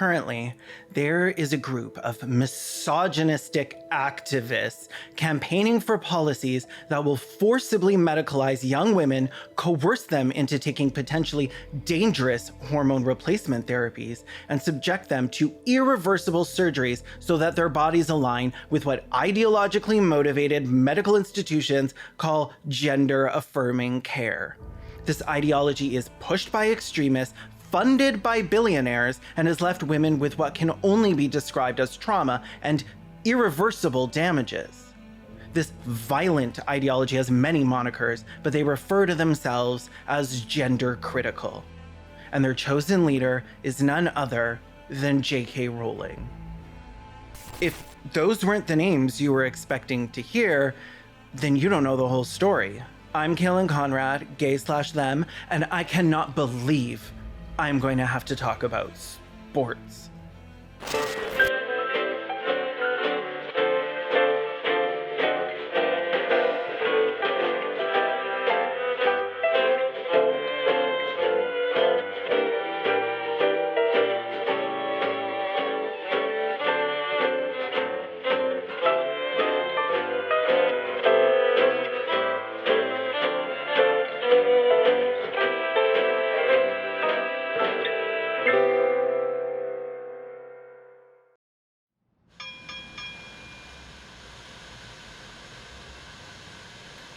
Currently, there is a group of misogynistic activists campaigning for policies that will forcibly medicalize young women, coerce them into taking potentially dangerous hormone replacement therapies, and subject them to irreversible surgeries so that their bodies align with what ideologically motivated medical institutions call gender-affirming care. This ideology is pushed by extremists, funded by billionaires, and has left women with what can only be described as trauma and irreversible damages. This violent ideology has many monikers, but they refer to themselves as gender critical. And their chosen leader is none other than J.K. Rowling. If those weren't the names you were expecting to hear, then you don't know the whole story. I'm Caelan Conrad, gay/them, and I cannot believe I'm going to have to talk about sports.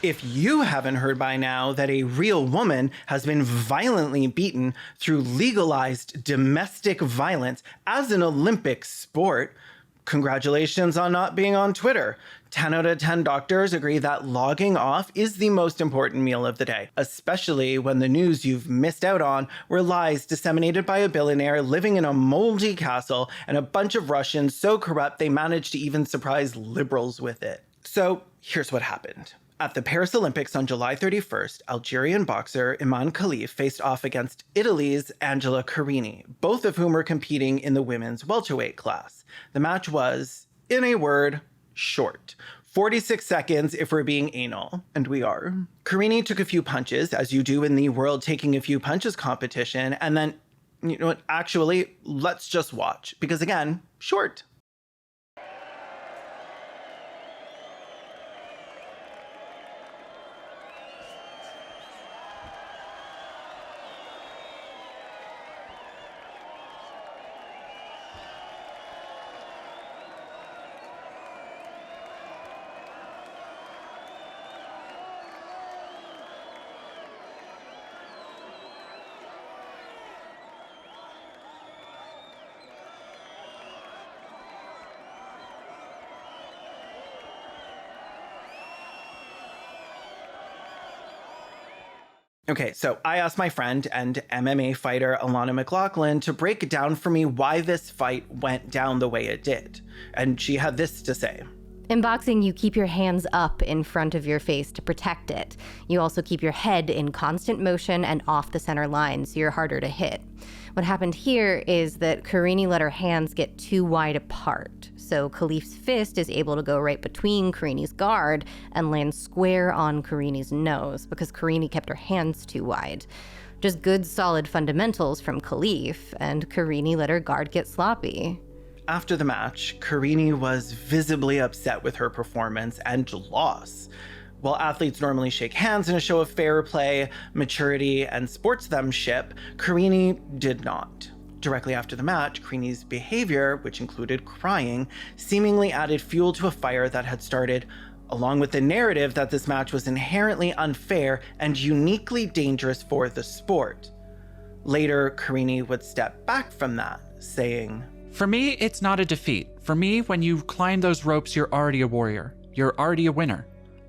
If you haven't heard by now that a real woman has been violently beaten through legalized domestic violence as an Olympic sport, congratulations on not being on Twitter. 10 out of 10 doctors agree that logging off is the most important meal of the day, especially when the news you've missed out on were lies disseminated by a billionaire living in a moldy castle and a bunch of Russians so corrupt they managed to even surprise liberals with it. So here's what happened. At the Paris Olympics on July 31st, Algerian boxer Imane Khelif faced off against Italy's Angela Carini, both of whom were competing in the women's welterweight class. The match was, in a word, short. 46 seconds if we're being anal, and we are. Carini took a few punches, as you do in the world taking a few punches competition, and then, you know what, actually, let's just watch, because again, short. Okay, so I asked my friend and MMA fighter Alana McLaughlin to break down for me why this fight went down the way it did. And she had this to say. In boxing, you keep your hands up in front of your face to protect it. You also keep your head in constant motion and off the center line, so you're harder to hit. What happened here is that Carini let her hands get too wide apart. So Khelif's fist is able to go right between Carini's guard and land square on Carini's nose because Carini kept her hands too wide. Just good, solid fundamentals from Khelif, and Carini let her guard get sloppy. After the match, Carini was visibly upset with her performance and loss. While athletes normally shake hands in a show of fair play, maturity, and sportsmanship, Carini did not. Directly after the match, Carini's behavior, which included crying, seemingly added fuel to a fire that had started, along with the narrative that this match was inherently unfair and uniquely dangerous for the sport. Later, Carini would step back from that, saying, "For me, it's not a defeat. For me, when you climb those ropes, you're already a warrior. You're already a winner.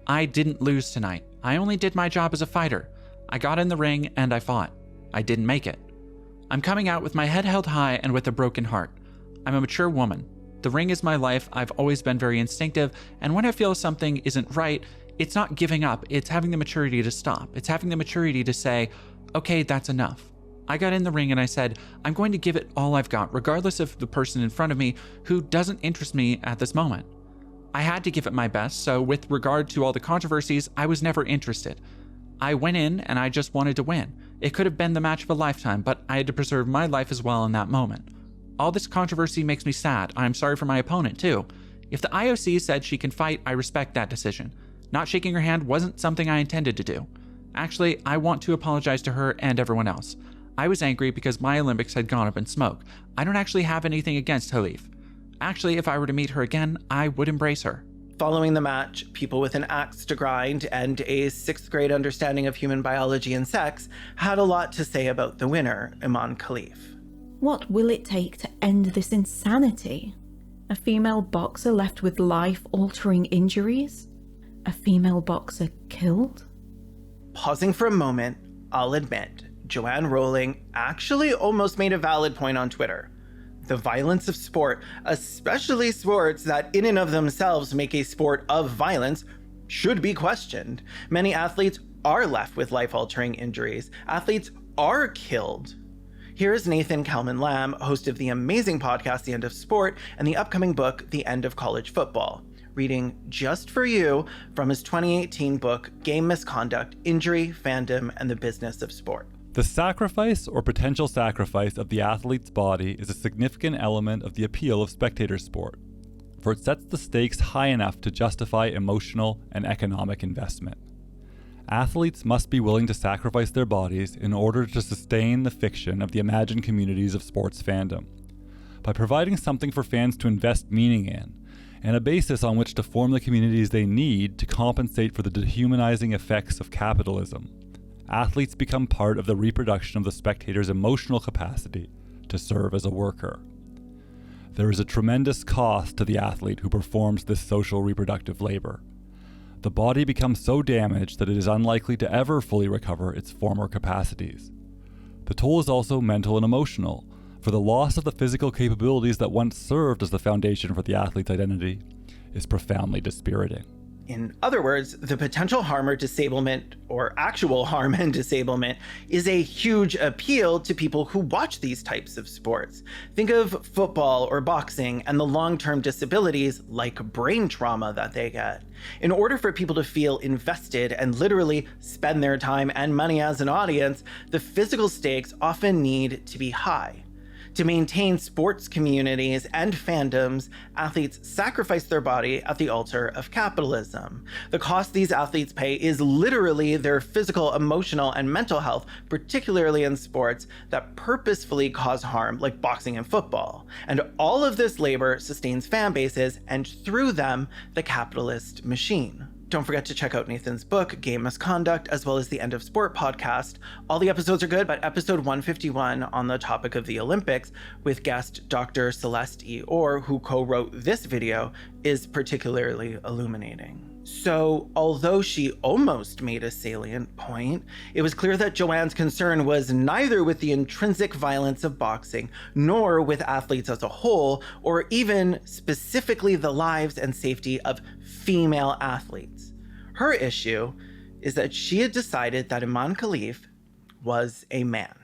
I didn't lose tonight. I only did my job as a fighter. I got in the ring and I fought. I didn't make it. I'm coming out with my head held high and with a broken heart. I'm a mature woman. The ring is my life. I've always been very instinctive, and when I feel something isn't right, it's not giving up. It's having the maturity to stop. It's having the maturity to say, okay, that's enough. I got in the ring and I said, I'm going to give it all I've got, regardless of the person in front of me who doesn't interest me at this moment. I had to give it my best, so with regard to all the controversies, I was never interested. I went in and I just wanted to win. It could have been the match of a lifetime, but I had to preserve my life as well in that moment. All this controversy makes me sad. I'm sorry for my opponent, too. If the IOC said she can fight, I respect that decision. Not shaking her hand wasn't something I intended to do. Actually, I want to apologize to her and everyone else. I was angry because my Olympics had gone up in smoke. I don't actually have anything against Khelif. Actually, if I were to meet her again, I would embrace her. Following the match, people with an axe to grind and a 6th grade understanding of human biology and sex had a lot to say about the winner, Imane Khelif. What will it take to end this insanity? A female boxer left with life-altering injuries? A female boxer killed? Pausing for a moment, I'll admit, Joanne Rowling actually almost made a valid point on Twitter. The violence of sport, especially sports that in and of themselves make a sport of violence, should be questioned. Many athletes are left with life-altering injuries. Athletes are killed. Here's Nathan Kalman-Lamb, host of the amazing podcast The End of Sport and the upcoming book The End of College Football, reading just for you from his 2018 book Game Misconduct, Injury, Fandom, and the Business of Sport. The sacrifice or potential sacrifice of the athlete's body is a significant element of the appeal of spectator sport, for it sets the stakes high enough to justify emotional and economic investment. Athletes must be willing to sacrifice their bodies in order to sustain the fiction of the imagined communities of sports fandom. By providing something for fans to invest meaning in, and a basis on which to form the communities they need to compensate for the dehumanizing effects of capitalism, athletes become part of the reproduction of the spectator's emotional capacity to serve as a worker. There is a tremendous cost to the athlete who performs this social reproductive labor. The body becomes so damaged that it is unlikely to ever fully recover its former capacities. The toll is also mental and emotional, for the loss of the physical capabilities that once served as the foundation for the athlete's identity is profoundly dispiriting. In other words, the potential harm or disablement, or actual harm and disablement, is a huge appeal to people who watch these types of sports. Think of football or boxing and the long-term disabilities like brain trauma that they get. In order for people to feel invested and literally spend their time and money as an audience, the physical stakes often need to be high. To maintain sports communities and fandoms, athletes sacrifice their body at the altar of capitalism. The cost these athletes pay is literally their physical, emotional, and mental health, particularly in sports that purposefully cause harm, like boxing and football. And all of this labor sustains fan bases, and through them, the capitalist machine. Don't forget to check out Nathan's book, Game Misconduct, as well as the End of Sport podcast. All the episodes are good, but episode 151 on the topic of the Olympics with guest Dr. Celeste E. Orr, who co-wrote this video, is particularly illuminating. So, although she almost made a salient point, it was clear that Joanne's concern was neither with the intrinsic violence of boxing, nor with athletes as a whole, or even specifically the lives and safety of female athletes. Her issue is that she had decided that Imane Khelif was a man.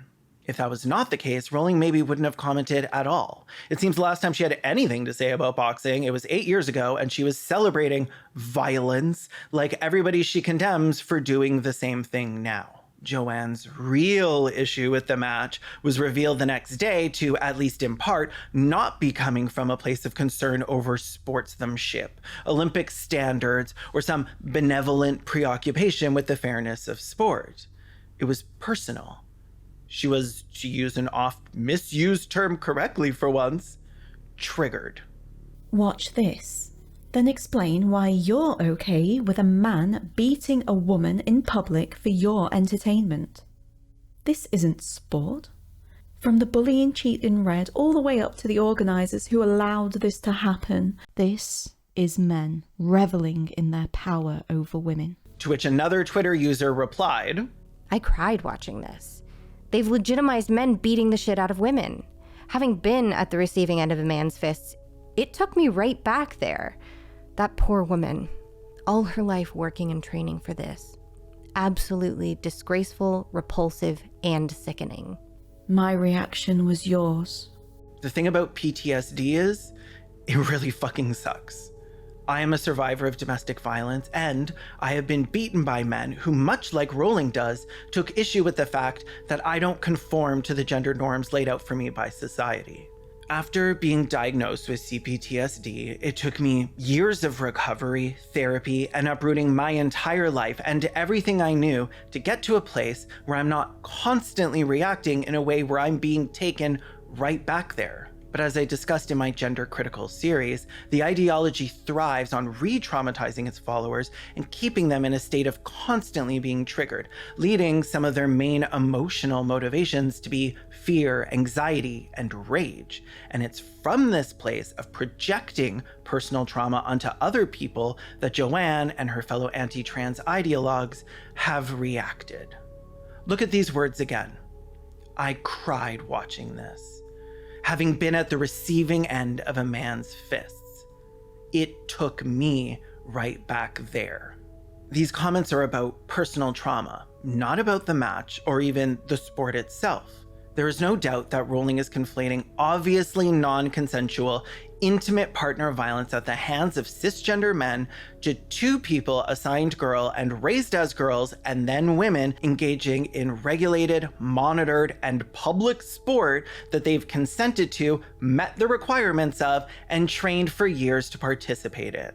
If that was not the case, Rowling maybe wouldn't have commented at all. It seems the last time she had anything to say about boxing, it was 8 years ago, and she was celebrating violence like everybody she condemns for doing the same thing now. Joanne's real issue with the match was revealed the next day to, at least in part, not be coming from a place of concern over sportsmanship, Olympic standards, or some benevolent preoccupation with the fairness of sport. It was personal. She was, to use an oft-misused term correctly for once, triggered. Watch this. Then explain why you're okay with a man beating a woman in public for your entertainment. This isn't sport. From the bullying cheat in red all the way up to the organisers who allowed this to happen, this is men reveling in their power over women. To which another Twitter user replied, I cried watching this. They've legitimized men beating the shit out of women. Having been at the receiving end of a man's fists, it took me right back there. That poor woman, all her life working and training for this. Absolutely disgraceful, repulsive, and sickening. My reaction was yours. The thing about PTSD is, it really fucking sucks. I am a survivor of domestic violence, and I have been beaten by men who, much like Rowling does, took issue with the fact that I don't conform to the gender norms laid out for me by society. After being diagnosed with CPTSD, it took me years of recovery, therapy, and uprooting my entire life and everything I knew to get to a place where I'm not constantly reacting in a way where I'm being taken right back there. But as I discussed in my Gender Critical series, the ideology thrives on re-traumatizing its followers and keeping them in a state of constantly being triggered, leading some of their main emotional motivations to be fear, anxiety, and rage. And it's from this place of projecting personal trauma onto other people that Joanne and her fellow anti-trans ideologues have reacted. Look at these words again. I cried watching this. Having been at the receiving end of a man's fists, it took me right back there. These comments are about personal trauma, not about the match or even the sport itself. There is no doubt that Rowling is conflating obviously non-consensual, intimate partner violence at the hands of cisgender men to two people assigned girl and raised as girls and then women engaging in regulated, monitored, and public sport that they've consented to, met the requirements of, and trained for years to participate in.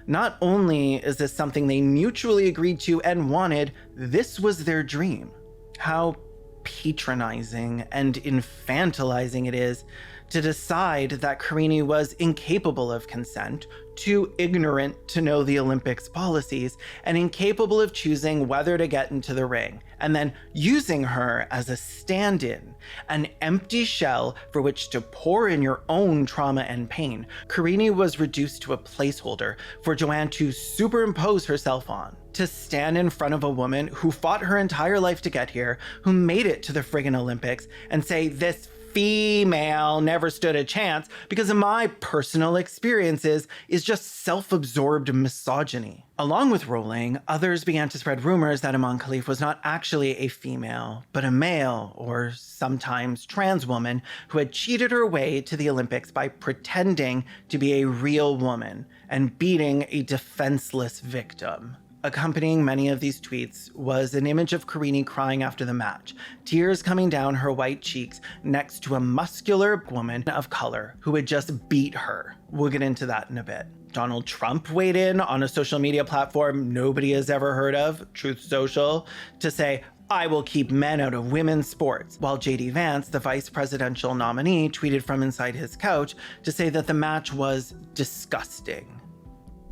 Not only is this something they mutually agreed to and wanted, this was their dream. How patronizing and infantilizing it is to decide that Carini was incapable of consent, too ignorant to know the Olympics policies, and incapable of choosing whether to get into the ring, and then using her as a stand-in, an empty shell for which to pour in your own trauma and pain. Carini was reduced to a placeholder for Joanne to superimpose herself on, to stand in front of a woman who fought her entire life to get here, who made it to the friggin' Olympics, and say, this female never stood a chance because of my personal experiences, is just self-absorbed misogyny. Along with Rowling, others began to spread rumors that Imane Khelif was not actually a female, but a male, or sometimes trans woman, who had cheated her way to the Olympics by pretending to be a real woman and beating a defenseless victim. Accompanying many of these tweets was an image of Carini crying after the match, tears coming down her white cheeks next to a muscular woman of color who had just beat her. We'll get into that in a bit. Donald Trump weighed in on a social media platform nobody has ever heard of, Truth Social, to say, I will keep men out of women's sports, while J.D. Vance, the vice presidential nominee, tweeted from inside his couch to say that the match was disgusting.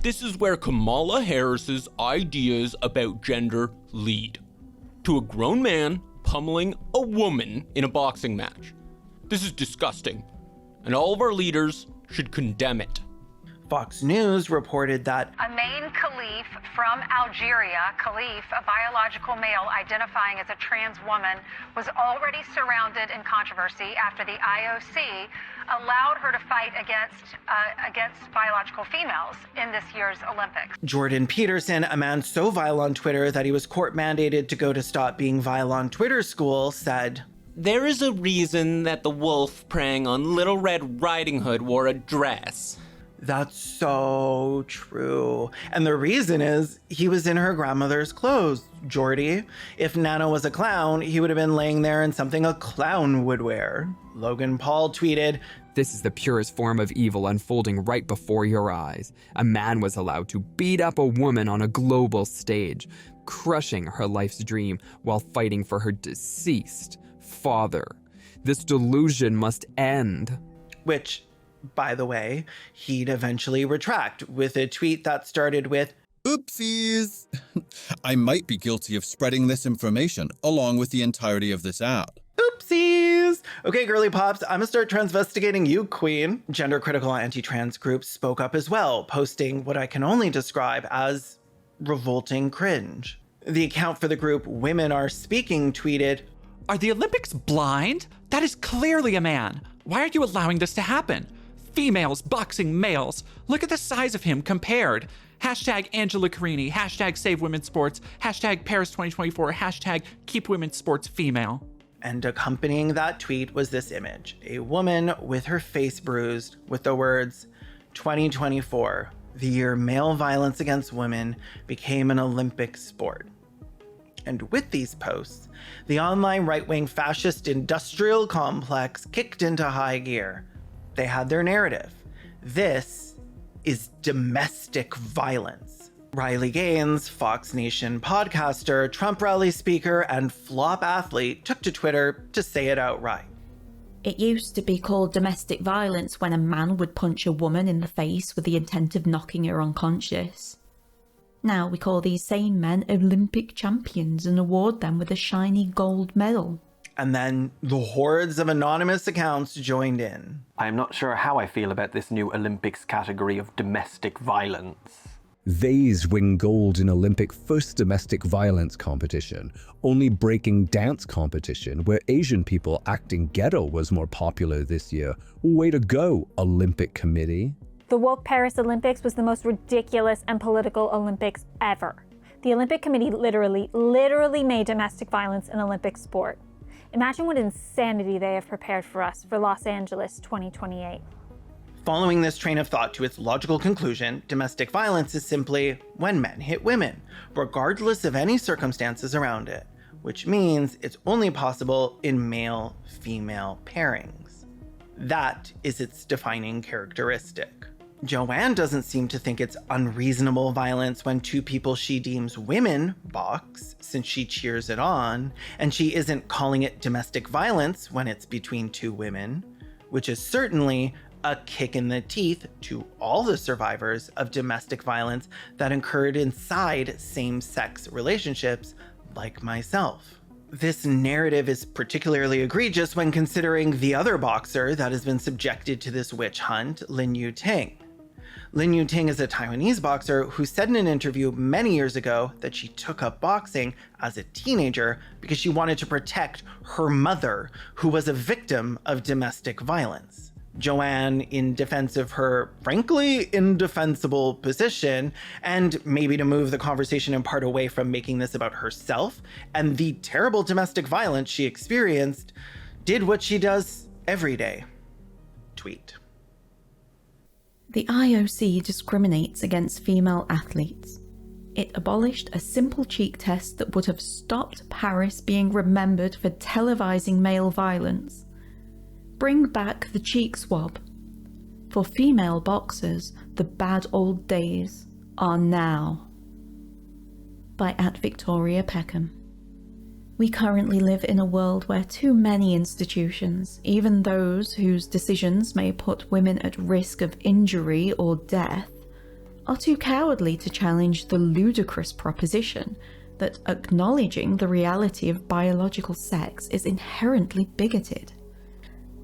This is where Kamala Harris's ideas about gender lead. To a grown man pummeling a woman in a boxing match. This is disgusting, and all of our leaders should condemn it. Fox News reported that Imane Khelif from Algeria, Khelif, a biological male identifying as a trans woman, was already surrounded in controversy after the IOC allowed her to fight against biological females in this year's Olympics. Jordan Peterson, a man so vile on Twitter that he was court mandated to go to Stop Being Vile on Twitter school, said, There is a reason that the wolf preying on Little Red Riding Hood wore a dress. That's so true. And the reason is he was in her grandmother's clothes, Jordy. If Nana was a clown, he would have been laying there in something a clown would wear. Logan Paul tweeted, This is the purest form of evil unfolding right before your eyes. A man was allowed to beat up a woman on a global stage, crushing her life's dream while fighting for her deceased father. This delusion must end. Which, by the way, he'd eventually retract with a tweet that started with, Oopsies! I might be guilty of spreading this information along with the entirety of this ad. Oopsies! Okay, girly pops, I'm gonna start transvestigating you, queen. Gender critical anti-trans groups spoke up as well, posting what I can only describe as revolting cringe. The account for the group Women Are Speaking tweeted, Are the Olympics blind? That is clearly a man. Why are you allowing this to happen? Females boxing males. Look at the size of him compared. Hashtag Angela Carini, hashtag Save Women's Sports, hashtag Paris 2024, hashtag Keep Women's Sports Female. And accompanying that tweet was this image, a woman with her face bruised with the words, 2024, the year male violence against women became an Olympic sport. And with these posts, the online right-wing fascist industrial complex kicked into high gear. They had their narrative. This is domestic violence. Riley Gaines, Fox Nation podcaster, Trump rally speaker, and flop athlete took to Twitter to say it outright. It used to be called domestic violence when a man would punch a woman in the face with the intent of knocking her unconscious. Now we call these same men Olympic champions and award them with a shiny gold medal. And then the hordes of anonymous accounts joined in. I am not sure how I feel about this new Olympics category of domestic violence. These win gold in Olympic first domestic violence competition, only breaking dance competition where Asian people acting ghetto was more popular this year. Way to go, Olympic Committee. The woke Paris Olympics was the most ridiculous and political Olympics ever. The Olympic Committee literally made domestic violence an Olympic sport. Imagine what insanity they have prepared for us for Los Angeles 2028. Following this train of thought to its logical conclusion, domestic violence is simply when men hit women, regardless of any circumstances around it, which means it's only possible in male-female pairings. That is its defining characteristic. Joanne doesn't seem to think it's unreasonable violence when two people she deems women box, since she cheers it on, and she isn't calling it domestic violence when it's between two women, which is certainly a kick in the teeth to all the survivors of domestic violence that occurred inside same-sex relationships like myself. This narrative is particularly egregious when considering the other boxer that has been subjected to this witch hunt, Lin Yu-Ting. Lin Yu-Ting is a Taiwanese boxer who said in an interview many years ago that she took up boxing as a teenager because she wanted to protect her mother, who was a victim of domestic violence. Joanne, in defense of her frankly indefensible position, and maybe to move the conversation in part away from making this about herself and the terrible domestic violence she experienced, did what she does every day. Tweet. The IOC discriminates against female athletes. It abolished a simple cheek test that would have stopped Paris being remembered for televising male violence. Bring back the cheek swab. For female boxers, the bad old days are now. By @Victoria Peckham. We currently live in a world where too many institutions, even those whose decisions may put women at risk of injury or death, are too cowardly to challenge the ludicrous proposition that acknowledging the reality of biological sex is inherently bigoted.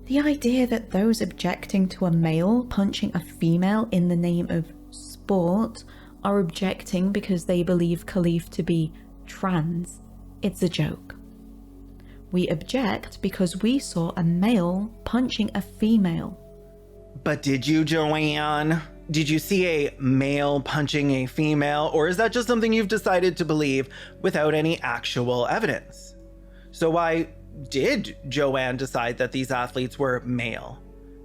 The idea that those objecting to a male punching a female in the name of sport are objecting because they believe Khelif to be trans, it's a joke. We object because we saw a male punching a female. But did you, Joanne? Did you see a male punching a female, or is that just something you've decided to believe without any actual evidence? So why did Joanne decide that these athletes were male?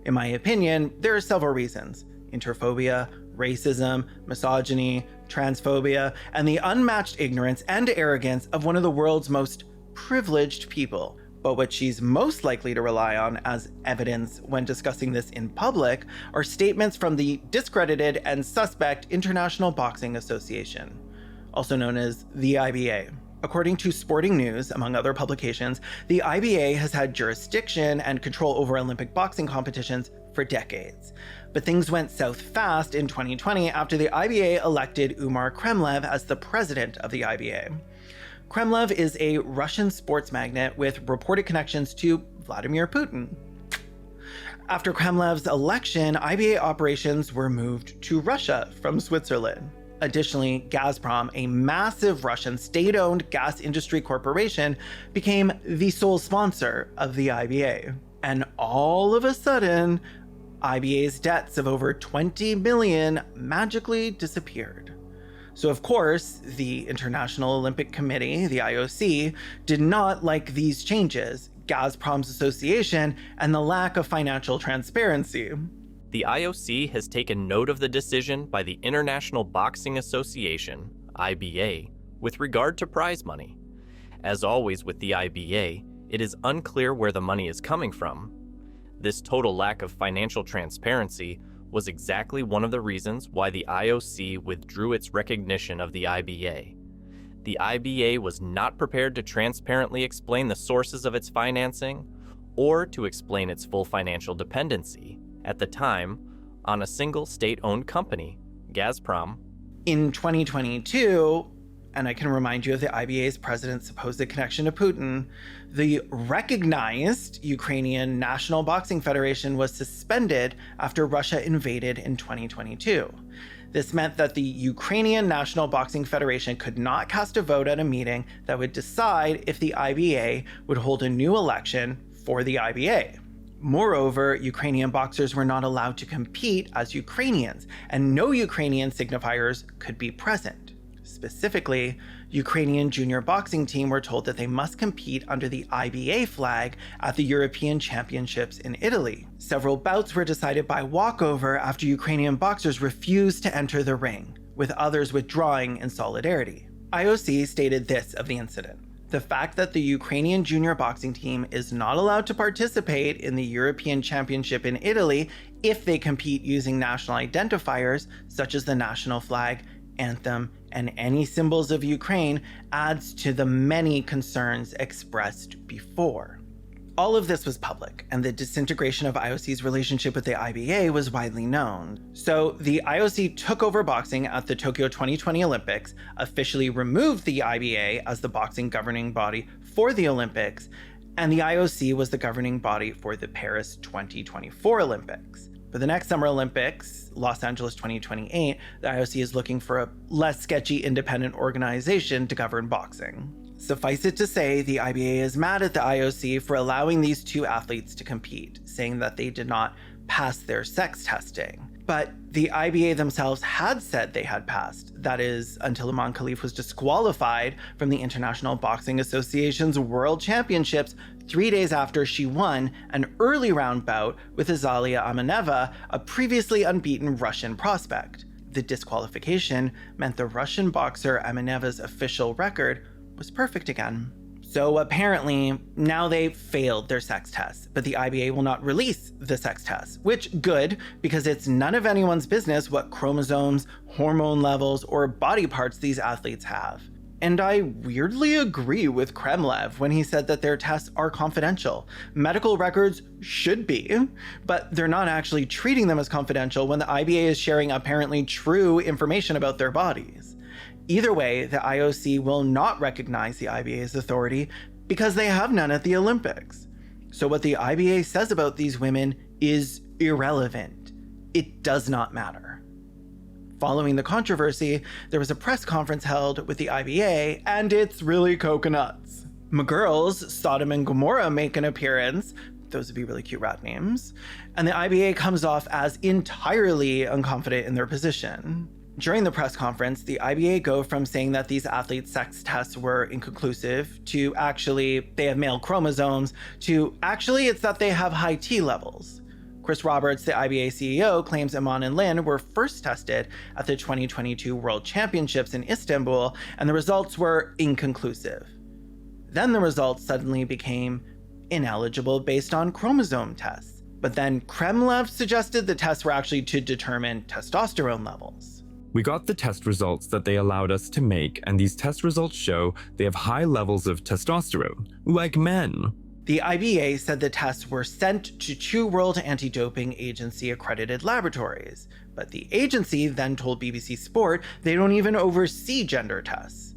In my opinion, there are several reasons: interphobia, racism, misogyny, transphobia, and the unmatched ignorance and arrogance of one of the world's most privileged people. But what she's most likely to rely on as evidence when discussing this in public are statements from the discredited and suspect International Boxing Association, also known as the IBA. According to Sporting News, among other publications, the IBA has had jurisdiction and control over Olympic boxing competitions for decades. But things went south fast in 2020 after the IBA elected Umar Kremlev as the president of the IBA. Kremlev is a Russian sports magnate with reported connections to Vladimir Putin. After Kremlev's election, IBA operations were moved to Russia from Switzerland. Additionally, Gazprom, a massive Russian state-owned gas industry corporation, became the sole sponsor of the IBA. And all of a sudden, IBA's debts of over $20 million magically disappeared. So of course, the International Olympic Committee, the IOC, did not like these changes, Gazprom's association, and the lack of financial transparency. The IOC has taken note of the decision by the International Boxing Association, IBA, with regard to prize money. As always with the IBA, it is unclear where the money is coming from. This total lack of financial transparency was exactly one of the reasons why the IOC withdrew its recognition of the IBA. The IBA was not prepared to transparently explain the sources of its financing or to explain its full financial dependency, at the time, on a single state-owned company, Gazprom. In 2022, and I can remind you of the IBA's president's supposed connection to Putin, the recognized Ukrainian National Boxing Federation was suspended after Russia invaded in 2022. This meant that the Ukrainian National Boxing Federation could not cast a vote at a meeting that would decide if the IBA would hold a new election for the IBA. Moreover, Ukrainian boxers were not allowed to compete as Ukrainians, and no Ukrainian signifiers could be present. Specifically, Ukrainian junior boxing team were told that they must compete under the IBA flag at the European Championships in Italy. Several bouts were decided by walkover after Ukrainian boxers refused to enter the ring, with others withdrawing in solidarity. IOC stated this of the incident: "The fact that the Ukrainian junior boxing team is not allowed to participate in the European Championship in Italy if they compete using national identifiers such as the national flag, anthem, and any symbols of Ukraine adds to the many concerns expressed before." All of this was public, and the disintegration of IOC's relationship with the IBA was widely known. So the IOC took over boxing at the Tokyo 2020 Olympics, officially removed the IBA as the boxing governing body for the Olympics, and the IOC was the governing body for the Paris 2024 Olympics. For the next Summer Olympics, Los Angeles 2028, the IOC is looking for a less sketchy independent organization to govern boxing. Suffice it to say, the IBA is mad at the IOC for allowing these two athletes to compete, saying that they did not pass their sex testing. But the IBA themselves had said they had passed. That is, until Imane Khelif was disqualified from the International Boxing Association's World Championships 3 days after she won an early round bout with Azalia Ameneva, a previously unbeaten Russian prospect. The disqualification meant the Russian boxer Ameneva's official record was perfect again. So apparently, now they've failed their sex tests, but the IBA will not release the sex tests, which good, because it's none of anyone's business what chromosomes, hormone levels, or body parts these athletes have. And I weirdly agree with Kremlev when he said that their tests are confidential. Medical records should be, but they're not actually treating them as confidential when the IBA is sharing apparently true information about their bodies. Either way, the IOC will not recognize the IBA's authority because they have none at the Olympics. So what the IBA says about these women is irrelevant. It does not matter. Following the controversy, there was a press conference held with the IBA, and it's really coconuts. McGirls, Sodom and Gomorrah make an appearance. Those would be really cute rat names. And the IBA comes off as entirely unconfident in their position. During the press conference, the IBA go from saying that these athletes' sex tests were inconclusive to actually they have male chromosomes to actually it's that they have high T levels. Chris Roberts, the IBA CEO, claims Imane and Lin were first tested at the 2022 World Championships in Istanbul, and the results were inconclusive. Then the results suddenly became ineligible based on chromosome tests. But then Kremlev suggested the tests were actually to determine testosterone levels. We got the test results that they allowed us to make, and these test results show they have high levels of testosterone, like men. The IBA said the tests were sent to 2 World Anti-Doping Agency accredited laboratories, but the agency then told BBC Sport they don't even oversee gender tests.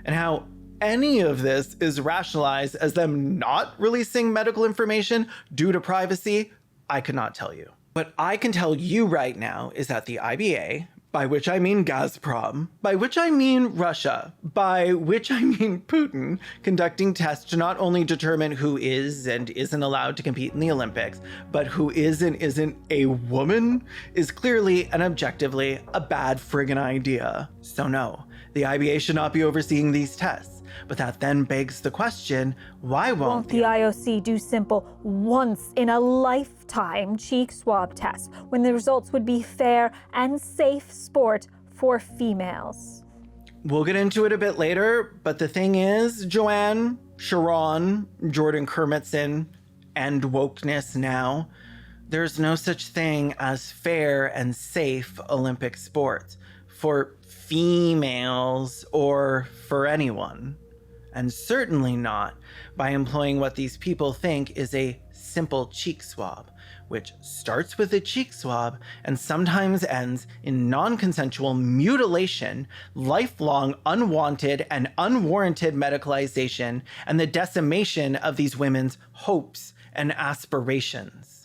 And how any of this is rationalized as them not releasing medical information due to privacy, I could not tell you. What I can tell you right now is that the IBA, by which I mean Gazprom, by which I mean Russia, by which I mean Putin, conducting tests to not only determine who is and isn't allowed to compete in the Olympics, but who is and isn't a woman, is clearly and objectively a bad friggin' idea. So no, the IBA should not be overseeing these tests. But that then begs the question, why won't the IOC do simple once in a lifetime cheek swab tests when the results would be fair and safe sport for females? We'll get into it a bit later, but the thing is, Joanne, Sharon, Jordan Kermitson, and wokeness now, There's no such thing as fair and safe Olympic sports for females or for anyone. And certainly not by employing what these people think is a simple cheek swab, which starts with a cheek swab and sometimes ends in non-consensual mutilation, lifelong unwanted and unwarranted medicalization, and the decimation of these women's hopes and aspirations.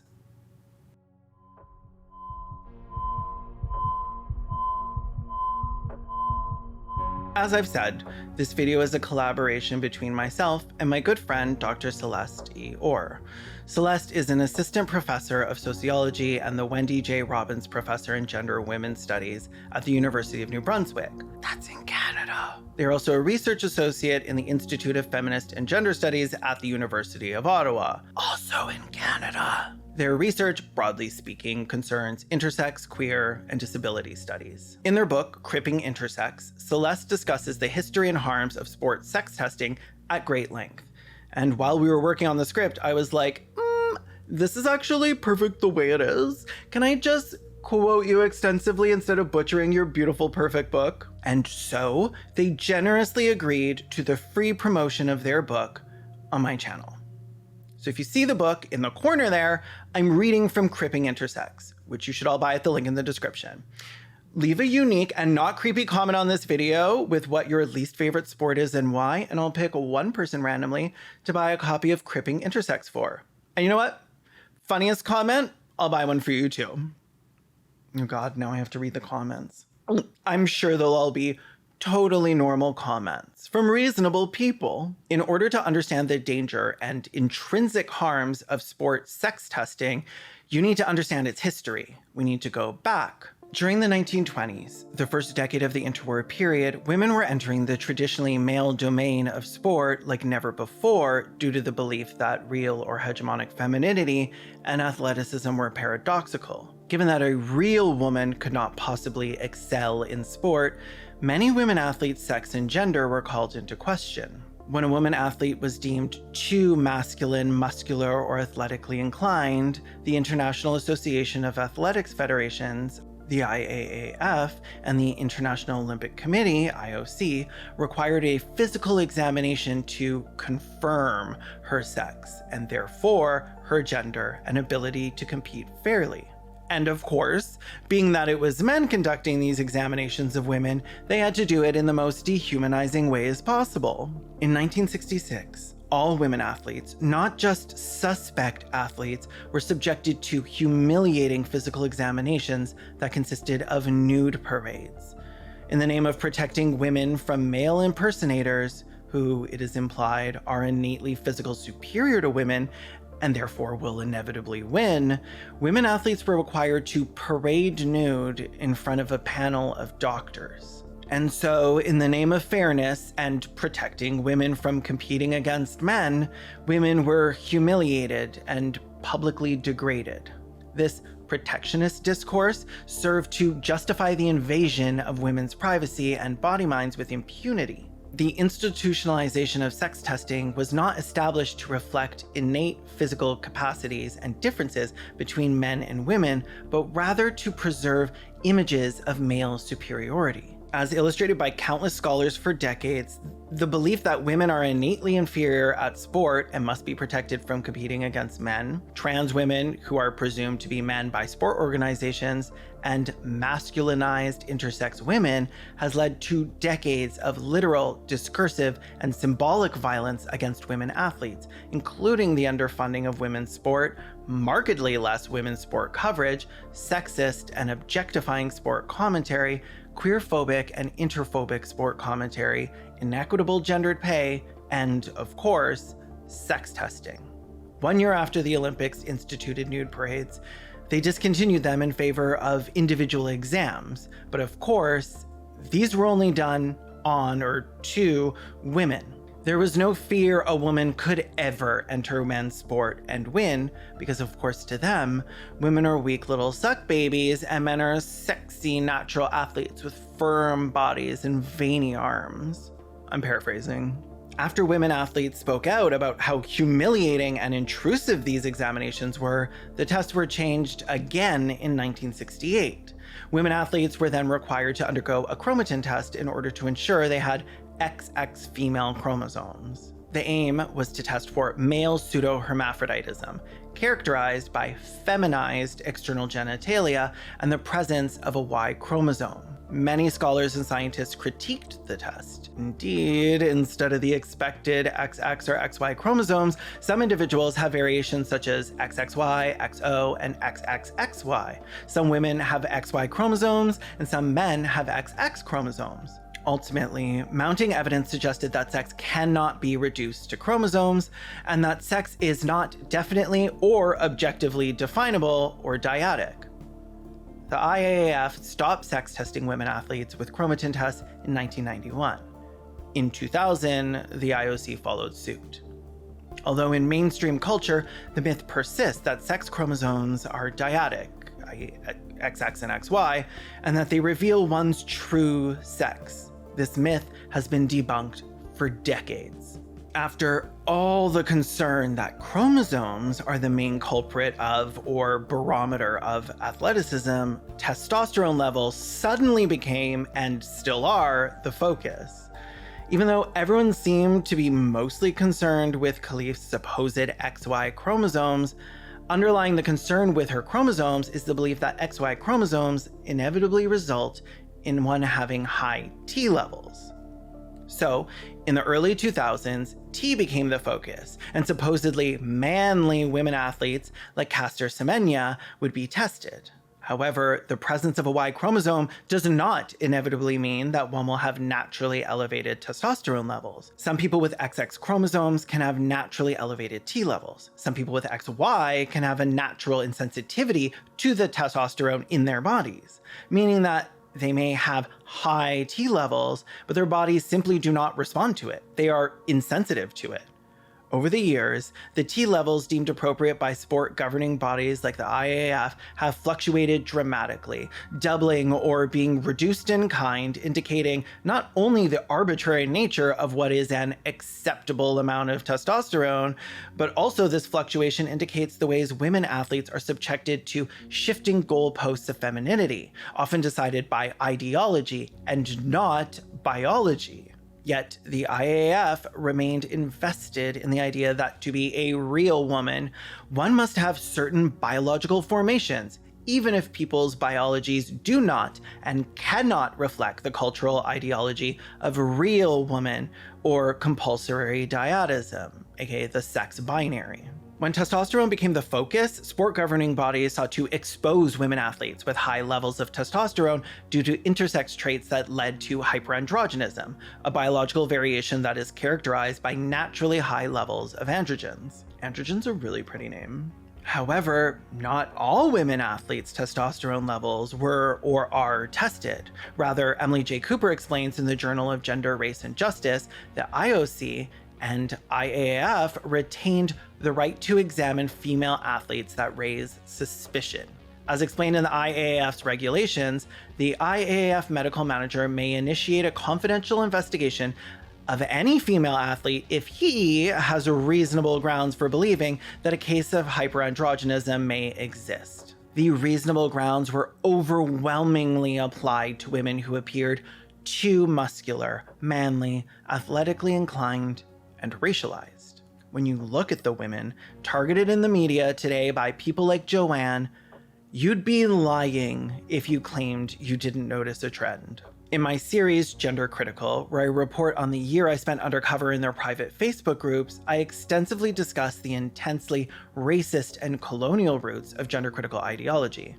As I've said, this video is a collaboration between myself and my good friend, Dr. Celeste E. Orr. Celeste is an assistant professor of sociology and the Wendy J. Robbins Professor in Gender and Women's Studies at the University of New Brunswick. That's in Canada. They're also a research associate in the Institute of Feminist and Gender Studies at the University of Ottawa, also in Canada. Their research, broadly speaking, concerns intersex, queer, and disability studies. In their book, Cripping Intersex, Celeste discusses the history and harms of sports sex testing at great length. And while we were working on the script, I was like, this is actually perfect the way it is. Can I just quote you extensively instead of butchering your beautiful, perfect book? And so they generously agreed to the free promotion of their book on my channel. So if you see the book in the corner there, I'm reading from Cripping Intersex, which you should all buy at the link in the description. Leave a unique and not creepy comment on this video with what your least favorite sport is and why, and I'll pick one person randomly to buy a copy of Cripping Intersex for. And you know what? Funniest comment, I'll buy one for you too. Oh God, now I have to read the comments. I'm sure they'll all be totally normal comments from reasonable people. In order to understand the danger and intrinsic harms of sports sex testing, you need to understand its history. We need to go back. During the 1920s, the first decade of the interwar period, women were entering the traditionally male domain of sport like never before due to the belief that real or hegemonic femininity and athleticism were paradoxical. Given that a real woman could not possibly excel in sport, many women athletes' sex and gender were called into question. When a woman athlete was deemed too masculine, muscular, or athletically inclined, the International Association of Athletics Federations, the IAAF, and the International Olympic Committee, IOC, required a physical examination to confirm her sex, and therefore her gender and ability to compete fairly. And of course, being that it was men conducting these examinations of women, they had to do it in the most dehumanizing ways possible. In 1966, all women athletes, not just suspect athletes, were subjected to humiliating physical examinations that consisted of nude parades. In the name of protecting women from male impersonators, who, it is implied, are innately physical superior to women, and therefore will inevitably win, women athletes were required to parade nude in front of a panel of doctors. And so, in the name of fairness and protecting women from competing against men, women were humiliated and publicly degraded. This protectionist discourse served to justify the invasion of women's privacy and body minds with impunity. The institutionalization of sex testing was not established to reflect innate physical capacities and differences between men and women, but rather to preserve images of male superiority. As illustrated by countless scholars for decades, the belief that women are innately inferior at sport and must be protected from competing against men, trans women who are presumed to be men by sport organizations, and masculinized intersex women has led to decades of literal, discursive, and symbolic violence against women athletes, including the underfunding of women's sport, markedly less women's sport coverage, sexist and objectifying sport commentary, queerphobic and interphobic sport commentary, inequitable gendered pay, and, of course, sex testing. 1 year after the Olympics instituted nude parades, they discontinued them in favor of individual exams, but of course, these were only done on or to women. There was no fear a woman could ever enter men's sport and win, because of course to them, women are weak little suck babies and men are sexy natural athletes with firm bodies and veiny arms. I'm paraphrasing. After women athletes spoke out about how humiliating and intrusive these examinations were, the tests were changed again in 1968. Women athletes were then required to undergo a chromatin test in order to ensure they had XX female chromosomes. The aim was to test for male pseudohermaphroditism, characterized by feminized external genitalia and the presence of a Y chromosome. Many scholars and scientists critiqued the test. Indeed, instead of the expected XX or XY chromosomes, some individuals have variations such as XXY, XO, and XXXY. Some women have XY chromosomes, and some men have XX chromosomes. Ultimately, mounting evidence suggested that sex cannot be reduced to chromosomes, and that sex is not definitely or objectively definable or dyadic. The IAAF stopped sex testing women athletes with chromatin tests in 1991. In 2000, the IOC followed suit. Although in mainstream culture, the myth persists that sex chromosomes are dyadic, i.e. XX and XY, and that they reveal one's true sex. This myth has been debunked for decades. After all the concern that chromosomes are the main culprit of or barometer of athleticism, testosterone levels suddenly became, and still are, the focus. Even though everyone seemed to be mostly concerned with Khelif's supposed XY chromosomes, underlying the concern with her chromosomes is the belief that XY chromosomes inevitably result in one having high T levels. So, in the early 2000s, T became the focus, and supposedly manly women athletes like Caster Semenya would be tested. However, the presence of a Y chromosome does not inevitably mean that one will have naturally elevated testosterone levels. Some people with XX chromosomes can have naturally elevated T levels. Some people with XY can have a natural insensitivity to the testosterone in their bodies, meaning that they may have high T levels, but their bodies simply do not respond to it. They are insensitive to it. Over the years, the T levels deemed appropriate by sport governing bodies like the IAAF have fluctuated dramatically, doubling or being reduced in kind, indicating not only the arbitrary nature of what is an acceptable amount of testosterone, but also this fluctuation indicates the ways women athletes are subjected to shifting goalposts of femininity, often decided by ideology and not biology. Yet the IAAF remained invested in the idea that to be a real woman, one must have certain biological formations, even if people's biologies do not and cannot reflect the cultural ideology of real woman or compulsory dyadism, aka the sex binary. When testosterone became the focus, sport governing bodies sought to expose women athletes with high levels of testosterone due to intersex traits that led to hyperandrogenism, a biological variation that is characterized by naturally high levels of androgens. Androgen's a really pretty name. However, not all women athletes' testosterone levels were or are tested. Rather, Emily J. Cooper explains in the Journal of Gender, Race, and Justice that IOC and IAAF retained the right to examine female athletes that raise suspicion. As explained in the IAAF's regulations, the IAAF medical manager may initiate a confidential investigation of any female athlete if he has reasonable grounds for believing that a case of hyperandrogenism may exist. The reasonable grounds were overwhelmingly applied to women who appeared too muscular, manly, athletically inclined, and racialized. When you look at the women targeted in the media today by people like Joanne, you'd be lying if you claimed you didn't notice a trend. In my series, Gender Critical, where I report on the year I spent undercover in their private Facebook groups, I extensively discuss the intensely racist and colonial roots of gender-critical ideology.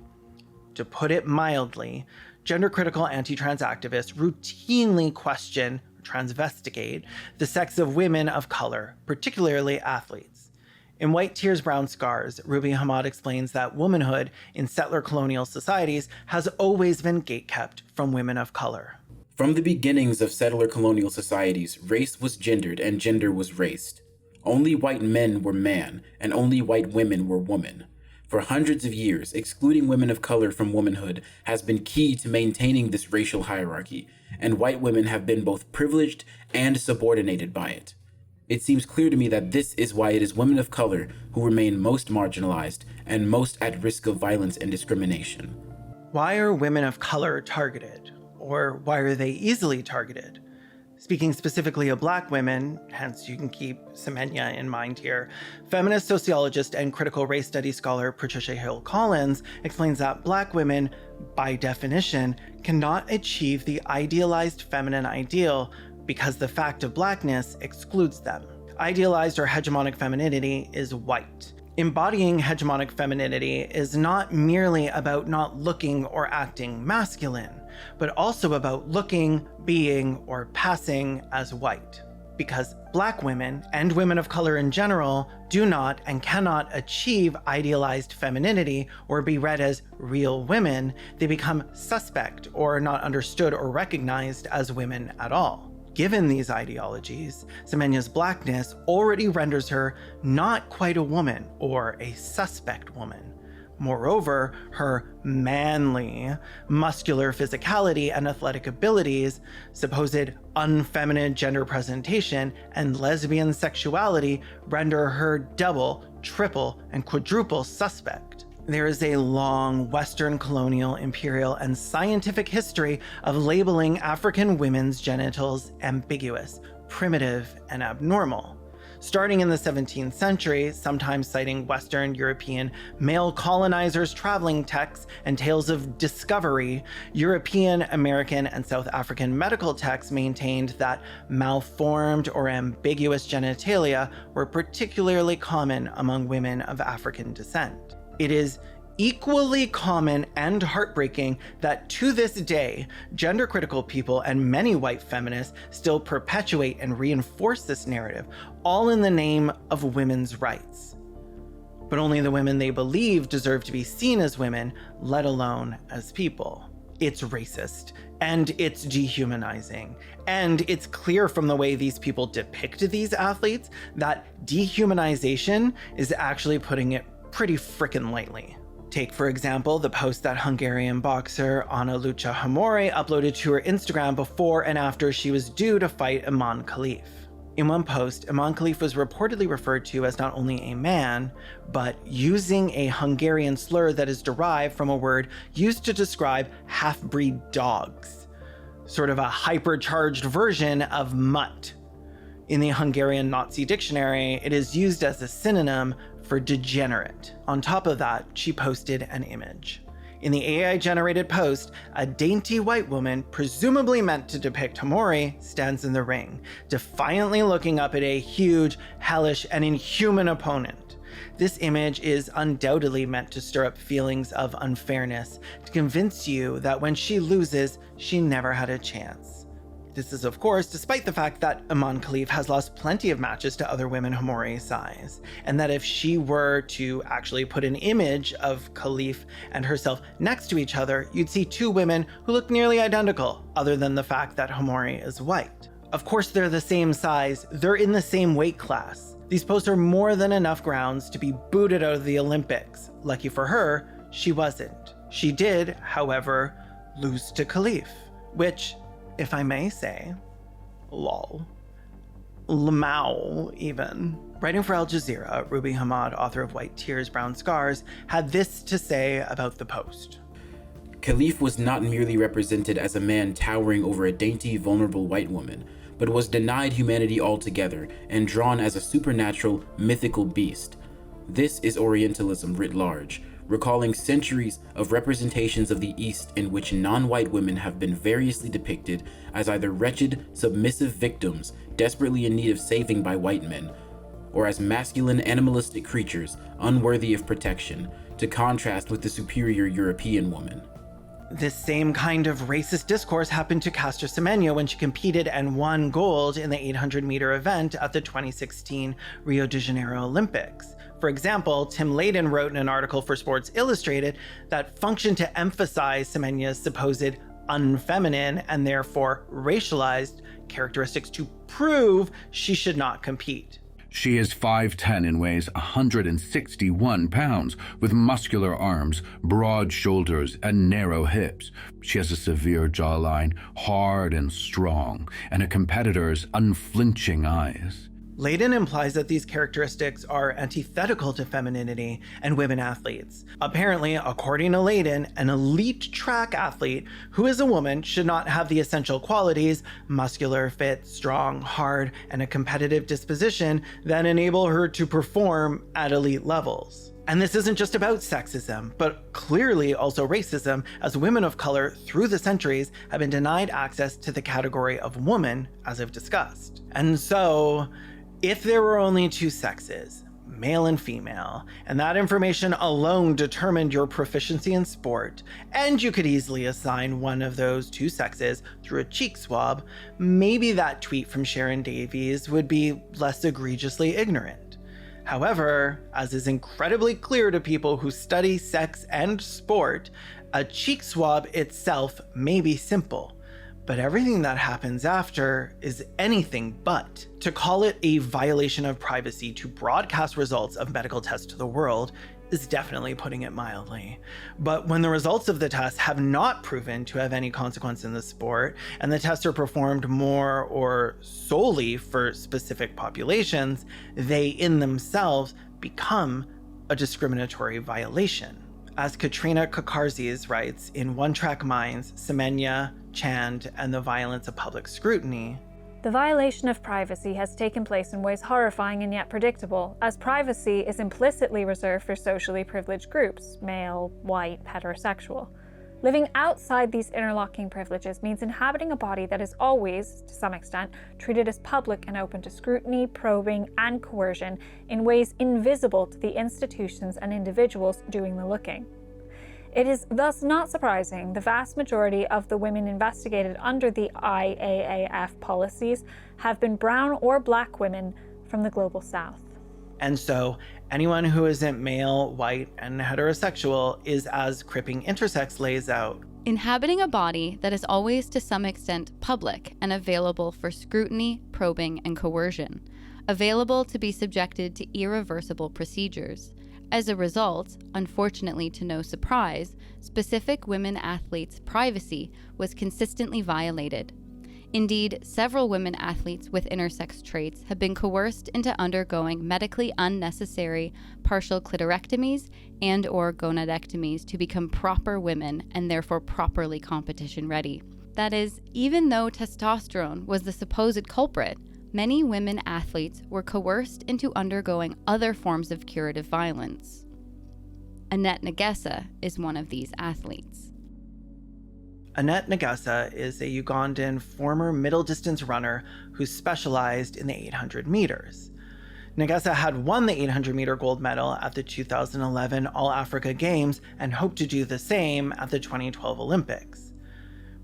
To put it mildly, gender-critical anti-trans activists routinely question, transvestigate, the sex of women of color, particularly athletes. In White Tears, Brown Scars, Ruby Hamad explains that womanhood in settler colonial societies has always been gatekept from women of color. From the beginnings of settler colonial societies, race was gendered and gender was raced. Only white men were man, and only white women were woman. For hundreds of years, excluding women of color from womanhood has been key to maintaining this racial hierarchy, and white women have been both privileged and subordinated by it. It seems clear to me that this is why it is women of color who remain most marginalized and most at risk of violence and discrimination. Why are women of color targeted? Or why are they easily targeted? Speaking specifically of Black women, hence you can keep Semenya in mind here, feminist sociologist and critical race studies scholar Patricia Hill Collins explains that Black women, by definition, cannot achieve the idealized feminine ideal because the fact of Blackness excludes them. Idealized or hegemonic femininity is white. Embodying hegemonic femininity is not merely about not looking or acting masculine, but also about looking, being, or passing as white. Because Black women, and women of color in general, do not and cannot achieve idealized femininity or be read as real women, they become suspect or not understood or recognized as women at all. Given these ideologies, Semenya's Blackness already renders her not quite a woman or a suspect woman. Moreover, her manly, muscular physicality and athletic abilities, supposed unfeminine gender presentation, and lesbian sexuality render her double, triple, and quadruple suspect. There is a long Western colonial, imperial, and scientific history of labeling African women's genitals ambiguous, primitive, and abnormal. Starting in the 17th century, sometimes citing Western European male colonizers' traveling texts and tales of discovery, European, American, and South African medical texts maintained that malformed or ambiguous genitalia were particularly common among women of African descent. It is equally common and heartbreaking that to this day, gender-critical people and many white feminists still perpetuate and reinforce this narrative, all in the name of women's rights. But only the women they believe deserve to be seen as women, let alone as people. It's racist, and it's dehumanizing, and it's clear from the way these people depict these athletes that dehumanization is actually putting it pretty frickin' lightly. Take, for example, the post that Hungarian boxer Ana Lucha Hamori uploaded to her Instagram before and after she was due to fight Imane Khelif. In one post, Imane Khelif was reportedly referred to as not only a man, but using a Hungarian slur that is derived from a word used to describe half-breed dogs, sort of a hypercharged version of mutt. In the Hungarian Nazi dictionary, it is used as a synonym for degenerate. On top of that, she posted an image. In the AI-generated post, a dainty white woman, presumably meant to depict Hamori, stands in the ring, defiantly looking up at a huge, hellish, and inhuman opponent. This image is undoubtedly meant to stir up feelings of unfairness, to convince you that when she loses, she never had a chance. This is, of course, despite the fact that Imane Khelif has lost plenty of matches to other women Hamori's size, and that if she were to actually put an image of Khelif and herself next to each other, you'd see two women who look nearly identical, other than the fact that Hamori is white. Of course, they're the same size, they're in the same weight class. These posts are more than enough grounds to be booted out of the Olympics. Lucky for her, she wasn't. She did, however, lose to Khelif, which, if I may say, lol. Lamau, even. Writing for Al Jazeera, Ruby Hamad, author of White Tears, Brown Scars, had this to say about the post. Khelif was not merely represented as a man towering over a dainty, vulnerable white woman, but was denied humanity altogether and drawn as a supernatural, mythical beast. This is Orientalism writ large, recalling centuries of representations of the East in which non-white women have been variously depicted as either wretched, submissive victims desperately in need of saving by white men, or as masculine, animalistic creatures unworthy of protection, to contrast with the superior European woman. This same kind of racist discourse happened to Caster Semenya when she competed and won gold in the 800-meter event at the 2016 Rio de Janeiro Olympics. For example, Tim Layden wrote in an article for Sports Illustrated that functioned to emphasize Semenya's supposed unfeminine and therefore racialized characteristics to prove she should not compete. She is 5'10" and weighs 161 pounds, with muscular arms, broad shoulders, and narrow hips. She has a severe jawline, hard and strong, and a competitor's unflinching eyes. Layden implies that these characteristics are antithetical to femininity and women athletes. Apparently, according to Layden, an elite track athlete who is a woman should not have the essential qualities, muscular, fit, strong, hard, and a competitive disposition that enable her to perform at elite levels. And this isn't just about sexism, but clearly also racism, as women of color through the centuries have been denied access to the category of woman, as I've discussed. And so, if there were only two sexes, male and female, and that information alone determined your proficiency in sport, and you could easily assign one of those two sexes through a cheek swab, maybe that tweet from Sharon Davies would be less egregiously ignorant. However, as is incredibly clear to people who study sex and sport, a cheek swab itself may be simple, but everything that happens after is anything but. To call it a violation of privacy to broadcast results of medical tests to the world is definitely putting it mildly. But when the results of the test have not proven to have any consequence in the sport, and the tests are performed more or solely for specific populations, they in themselves become a discriminatory violation. As Katrina Kakarzis writes in One Track Minds, Semenya, Chand, and the Violence of Public Scrutiny, the violation of privacy has taken place in ways horrifying and yet predictable, as privacy is implicitly reserved for socially privileged groups, male, white, heterosexual. Living outside these interlocking privileges means inhabiting a body that is always, to some extent, treated as public and open to scrutiny, probing, and coercion in ways invisible to the institutions and individuals doing the looking. It is thus not surprising the vast majority of the women investigated under the IAAF policies have been brown or black women from the global south. And so, anyone who isn't male, white, and heterosexual is, as Cripping Intersex lays out, inhabiting a body that is always to some extent public and available for scrutiny, probing, and coercion, available to be subjected to irreversible procedures. As a result, unfortunately to no surprise, specific women athletes' privacy was consistently violated. Indeed, several women athletes with intersex traits have been coerced into undergoing medically unnecessary partial clitorectomies and/or gonadectomies to become proper women and therefore properly competition ready. That is, even though testosterone was the supposed culprit, many women athletes were coerced into undergoing other forms of curative violence. Annette Negesa is one of these athletes. Annette Negesa is a Ugandan former middle distance runner who specialized in the 800 meters. Negesa had won the 800 meter gold medal at the 2011 All-Africa Games and hoped to do the same at the 2012 Olympics.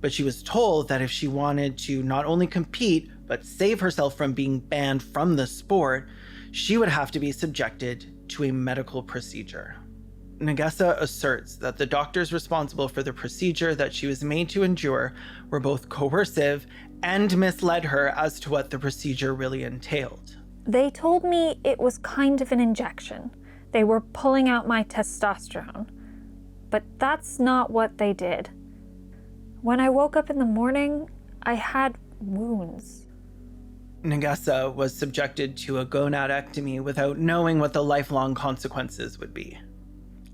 But she was told that if she wanted to not only compete, but save herself from being banned from the sport, she would have to be subjected to a medical procedure. Negesa asserts that the doctors responsible for the procedure that she was made to endure were both coercive and misled her as to what the procedure really entailed. They told me it was kind of an injection. They were pulling out my testosterone. But that's not what they did. When I woke up in the morning, I had wounds. Negesa was subjected to a gonadectomy without knowing what the lifelong consequences would be.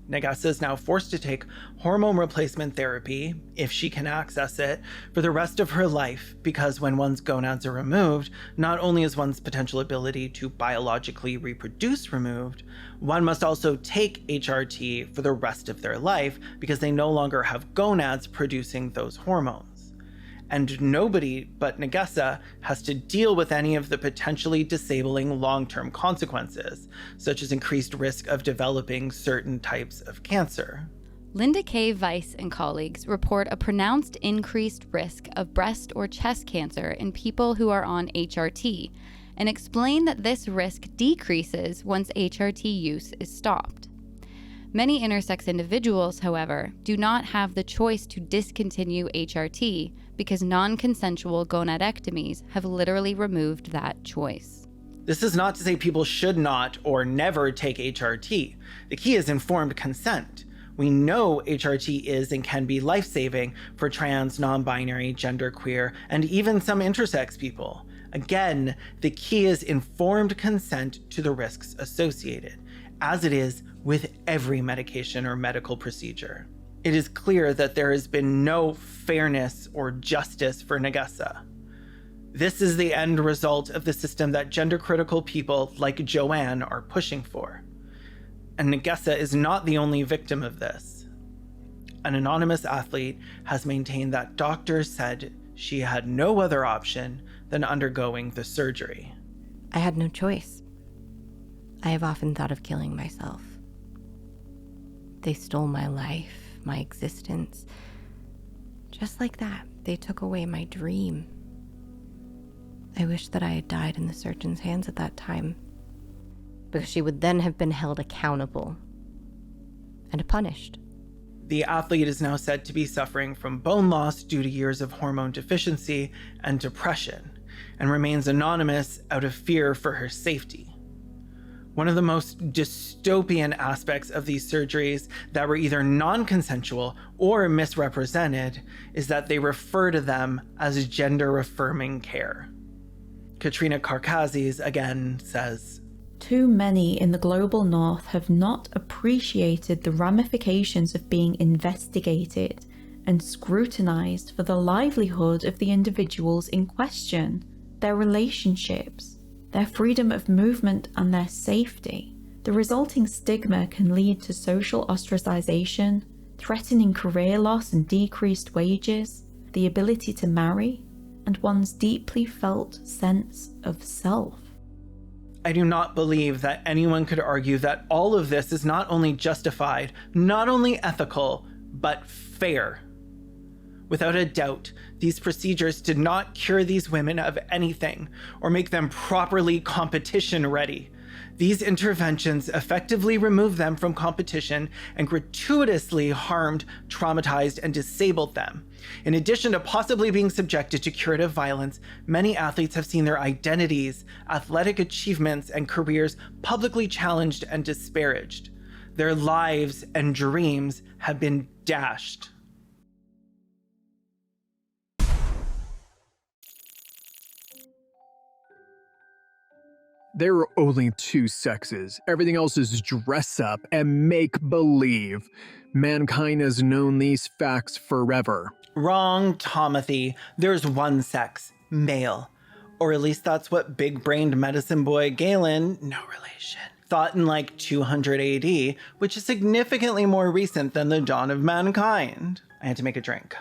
Negesa is now forced to take hormone replacement therapy, if she can access it, for the rest of her life, because when one's gonads are removed, not only is one's potential ability to biologically reproduce removed, one must also take HRT for the rest of their life because they no longer have gonads producing those hormones. And nobody but Negesa has to deal with any of the potentially disabling long-term consequences, such as increased risk of developing certain types of cancer. Linda K. Weiss and colleagues report a pronounced increased risk of breast or chest cancer in people who are on HRT, and explain that this risk decreases once HRT use is stopped. Many intersex individuals, however, do not have the choice to discontinue HRT because non-consensual gonadectomies have literally removed that choice. This is not to say people should not or never take HRT. The key is informed consent. We know HRT is and can be life-saving for trans, non-binary, genderqueer, and even some intersex people. Again, the key is informed consent to the risks associated, as it is with every medication or medical procedure. It is clear that there has been no fairness or justice for Negessa. This is the end result of the system that gender-critical people like Joanne are pushing for. And Negessa is not the only victim of this. An anonymous athlete has maintained that doctors said she had no other option than undergoing the surgery. I had no choice. I have often thought of killing myself. They stole my life, my existence. Just like that, they took away my dream. I wish that I had died in the surgeon's hands at that time, because she would then have been held accountable and punished. The athlete is now said to be suffering from bone loss due to years of hormone deficiency and depression, and remains anonymous out of fear for her safety. One of the most dystopian aspects of these surgeries that were either non-consensual or misrepresented is that they refer to them as gender-affirming care. Katrina Karkazis again says, "Too many in the global north have not appreciated the ramifications of being investigated and scrutinized for the livelihood of the individuals in question, their relationships, their freedom of movement and their safety. The resulting stigma can lead to social ostracization, threatening career loss and decreased wages, the ability to marry, and one's deeply felt sense of self." I do not believe that anyone could argue that all of this is not only justified, not only ethical, but fair. Without a doubt, these procedures did not cure these women of anything or make them properly competition ready. These interventions effectively removed them from competition and gratuitously harmed, traumatized, and disabled them. In addition to possibly being subjected to curative violence, many athletes have seen their identities, athletic achievements, and careers publicly challenged and disparaged. Their lives and dreams have been dashed. There are only two sexes. Everything else is dress up and make believe. Mankind has known these facts forever. Wrong, Tomothy. There's one sex, male. Or at least that's what big-brained medicine boy Caelan, no relation, thought in like 200 AD, which is significantly more recent than the dawn of mankind. I had to make a drink.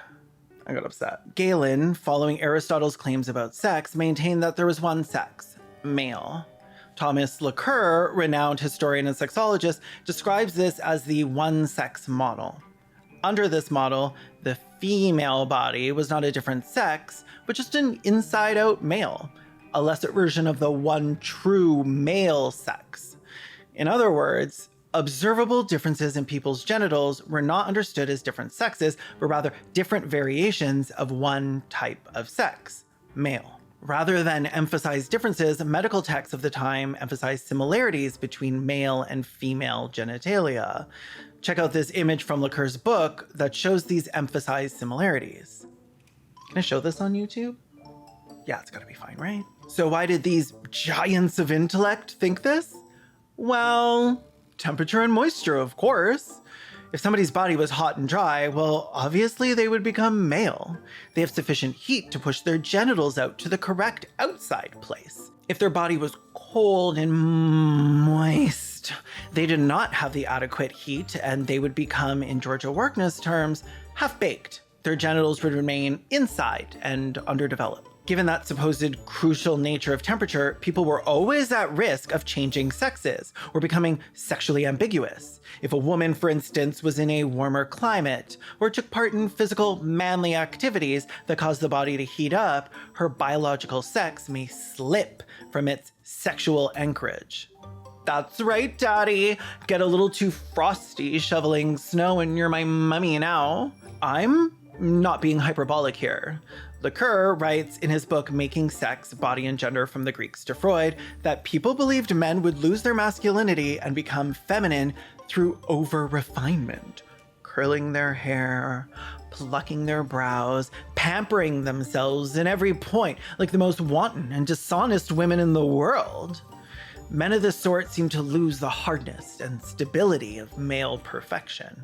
I got upset. Caelan, following Aristotle's claims about sex, maintained that there was one sex, male. Thomas Lacour, renowned historian and sexologist, describes this as the one-sex model. Under this model, the female body was not a different sex, but just an inside-out male, a lesser version of the one true male sex. In other words, observable differences in people's genitals were not understood as different sexes, but rather different variations of one type of sex, male. Rather than emphasize differences, medical texts of the time emphasized similarities between male and female genitalia. Check out this image from Lacour's book that shows these emphasized similarities. Can I show this on YouTube? Yeah, it's gotta be fine, right? So why did these giants of intellect think this? Well, temperature and moisture, of course. If somebody's body was hot and dry, well, obviously they would become male. They have sufficient heat to push their genitals out to the correct outside place. If their body was cold and moist, they did not have the adequate heat, and they would become, in Georgia Workness terms, half-baked. Their genitals would remain inside and underdeveloped. Given that supposed crucial nature of temperature, people were always at risk of changing sexes or becoming sexually ambiguous. If a woman, for instance, was in a warmer climate or took part in physical manly activities that caused the body to heat up, her biological sex may slip from its sexual anchorage. That's right, Daddy. Get a little too frosty shoveling snow and you're my mummy now. I'm not being hyperbolic here. Lacour writes in his book Making Sex, Body and Gender from the Greeks to Freud that people believed men would lose their masculinity and become feminine through over-refinement, curling their hair, plucking their brows, pampering themselves in every point, like the most wanton and dishonest women in the world. Men of this sort seem to lose the hardness and stability of male perfection.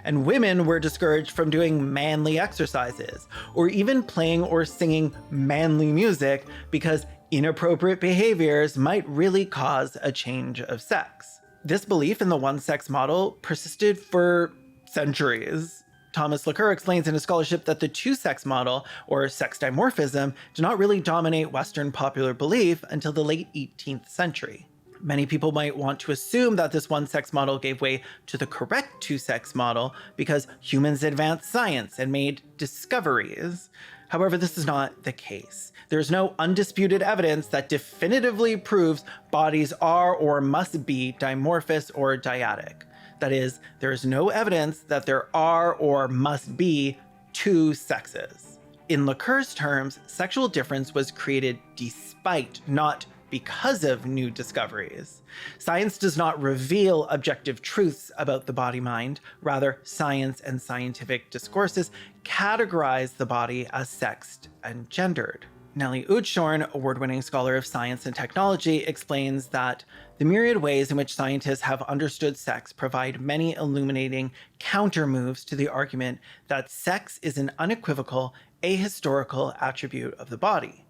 And women were discouraged from doing manly exercises, or even playing or singing manly music, because inappropriate behaviors might really cause a change of sex. This belief in the one-sex model persisted for centuries. Thomas Lacour explains in his scholarship that the two-sex model, or sex dimorphism, did not really dominate Western popular belief until the late 18th century. Many people might want to assume that this one-sex model gave way to the correct two-sex model because humans advanced science and made discoveries. However, this is not the case. There's no undisputed evidence that definitively proves bodies are or must be dimorphous or dyadic. That is, there is no evidence that there are or must be two sexes. In Lacour's terms, sexual difference was created despite, not because of, new discoveries. Science does not reveal objective truths about the body-mind. Rather, science and scientific discourses categorize the body as sexed and gendered. Nellie Udshorn, award-winning scholar of science and technology, explains that the myriad ways in which scientists have understood sex provide many illuminating counter-moves to the argument that sex is an unequivocal, ahistorical attribute of the body.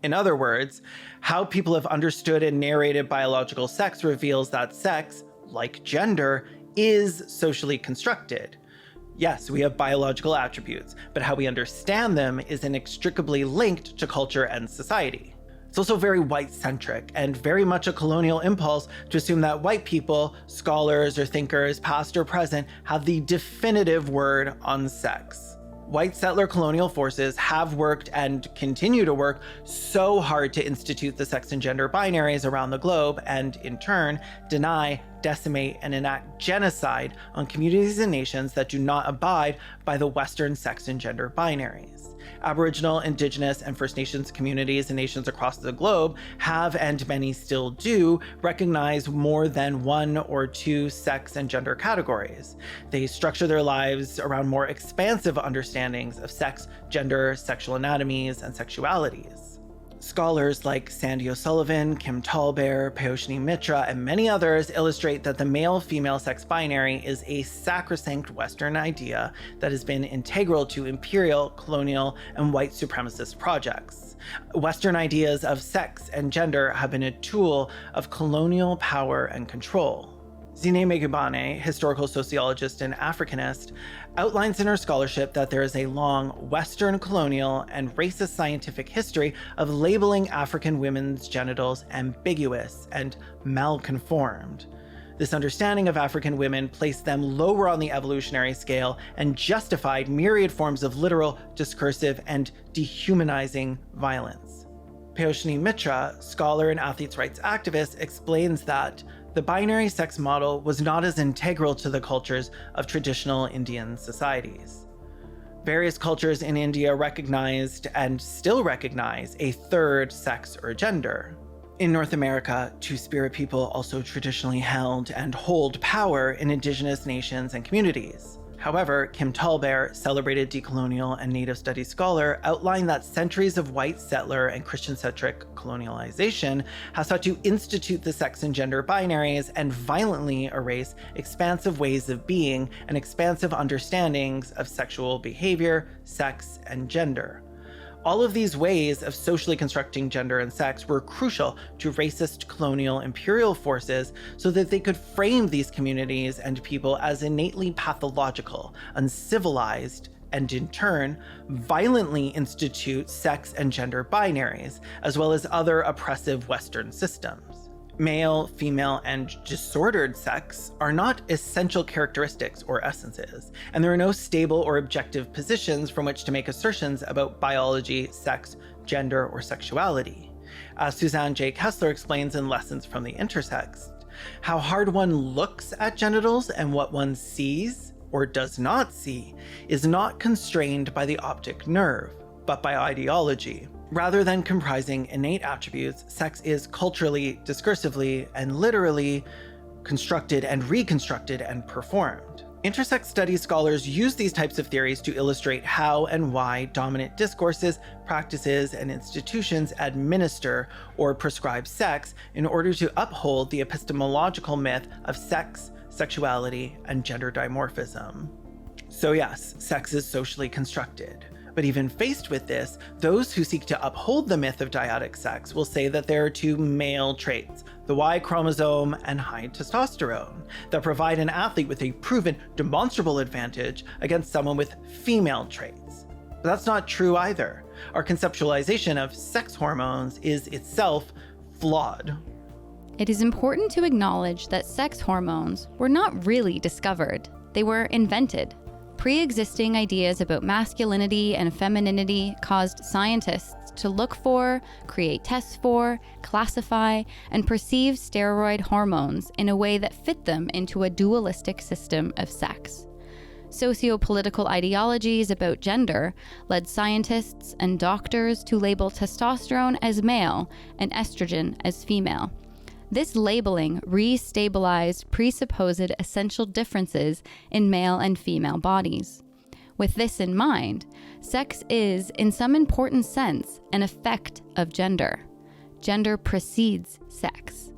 In other words, how people have understood and narrated biological sex reveals that sex, like gender, is socially constructed. Yes, we have biological attributes, but how we understand them is inextricably linked to culture and society. It's also very white-centric and very much a colonial impulse to assume that white people, scholars or thinkers, past or present, have the definitive word on sex. White settler colonial forces have worked and continue to work so hard to institute the sex and gender binaries around the globe and, in turn, deny, decimate, and enact genocide on communities and nations that do not abide by the Western sex and gender binaries. Aboriginal, Indigenous, and First Nations communities and nations across the globe have, and many still do, recognize more than one or two sex and gender categories. They structure their lives around more expansive understandings of sex, gender, sexual anatomies, and sexualities. Scholars like Sandy O'Sullivan, Kim Tallbear, Peyoshini Mitra, and many others illustrate that the male-female sex binary is a sacrosanct Western idea that has been integral to imperial, colonial, and white supremacist projects. Western ideas of sex and gender have been a tool of colonial power and control. Zine Megubane, historical sociologist and Africanist, outlines in her scholarship that there is a long Western colonial and racist scientific history of labeling African women's genitals ambiguous and malconformed. This understanding of African women placed them lower on the evolutionary scale and justified myriad forms of literal, discursive, and dehumanizing violence. Peyoshini Mitra, scholar and athletes' rights activist, explains that the binary sex model was not as integral to the cultures of traditional Indian societies. Various cultures in India recognized and still recognize a third sex or gender. In North America, two-spirit people also traditionally held and hold power in indigenous nations and communities. However, Kim Tallbear, celebrated decolonial and Native studies scholar, outlined that centuries of white settler and Christian-centric colonialization has sought to institute the sex and gender binaries and violently erase expansive ways of being and expansive understandings of sexual behavior, sex, and gender. All of these ways of socially constructing gender and sex were crucial to racist colonial imperial forces so that they could frame these communities and people as innately pathological, uncivilized, and in turn, violently institute sex and gender binaries, as well as other oppressive Western systems. Male, female, and disordered sex are not essential characteristics or essences, and there are no stable or objective positions from which to make assertions about biology, sex, gender, or sexuality. As Suzanne J. Kessler explains in Lessons from the Intersex, how hard one looks at genitals and what one sees, or does not see, is not constrained by the optic nerve, but by ideology. Rather than comprising innate attributes, sex is culturally, discursively, and literally constructed and reconstructed and performed. Intersex studies scholars use these types of theories to illustrate how and why dominant discourses, practices, and institutions administer or prescribe sex in order to uphold the epistemological myth of sex, sexuality, and gender dimorphism. So yes, sex is socially constructed. But even faced with this, those who seek to uphold the myth of dyadic sex will say that there are two male traits, the Y chromosome and high testosterone, that provide an athlete with a proven, demonstrable advantage against someone with female traits. But that's not true either. Our conceptualization of sex hormones is itself flawed. It is important to acknowledge that sex hormones were not really discovered. They were invented. Pre-existing ideas about masculinity and femininity caused scientists to look for, create tests for, classify, and perceive steroid hormones in a way that fit them into a dualistic system of sex. Socio-political ideologies about gender led scientists and doctors to label testosterone as male and estrogen as female. This labeling re-stabilized presupposed essential differences in male and female bodies. With this in mind, sex is, in some important sense, an effect of gender. Gender precedes sex.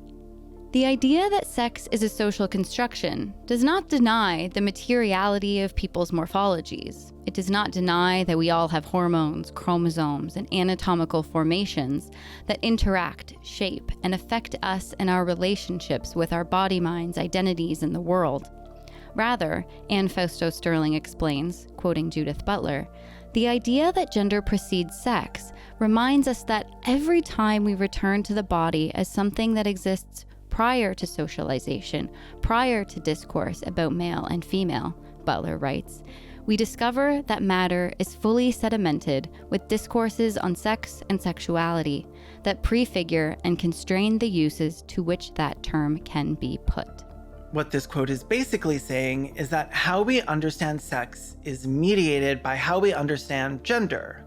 The idea that sex is a social construction does not deny the materiality of people's morphologies. It does not deny that we all have hormones, chromosomes, and anatomical formations that interact, shape, and affect us and our relationships with our body minds, identities, and the world. Rather, Anne Fausto Sterling explains, quoting Judith Butler, the idea that gender precedes sex reminds us that every time we return to the body as something that exists prior to socialization, prior to discourse about male and female, Butler writes, we discover that matter is fully sedimented with discourses on sex and sexuality that prefigure and constrain the uses to which that term can be put. What this quote is basically saying is that how we understand sex is mediated by how we understand gender.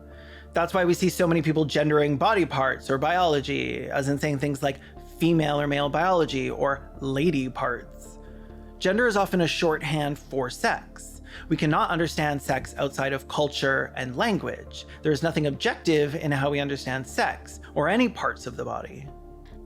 That's why we see so many people gendering body parts or biology, as in saying things like female or male biology or lady parts. Gender is often a shorthand for sex. We cannot understand sex outside of culture and language. There is nothing objective in how we understand sex or any parts of the body.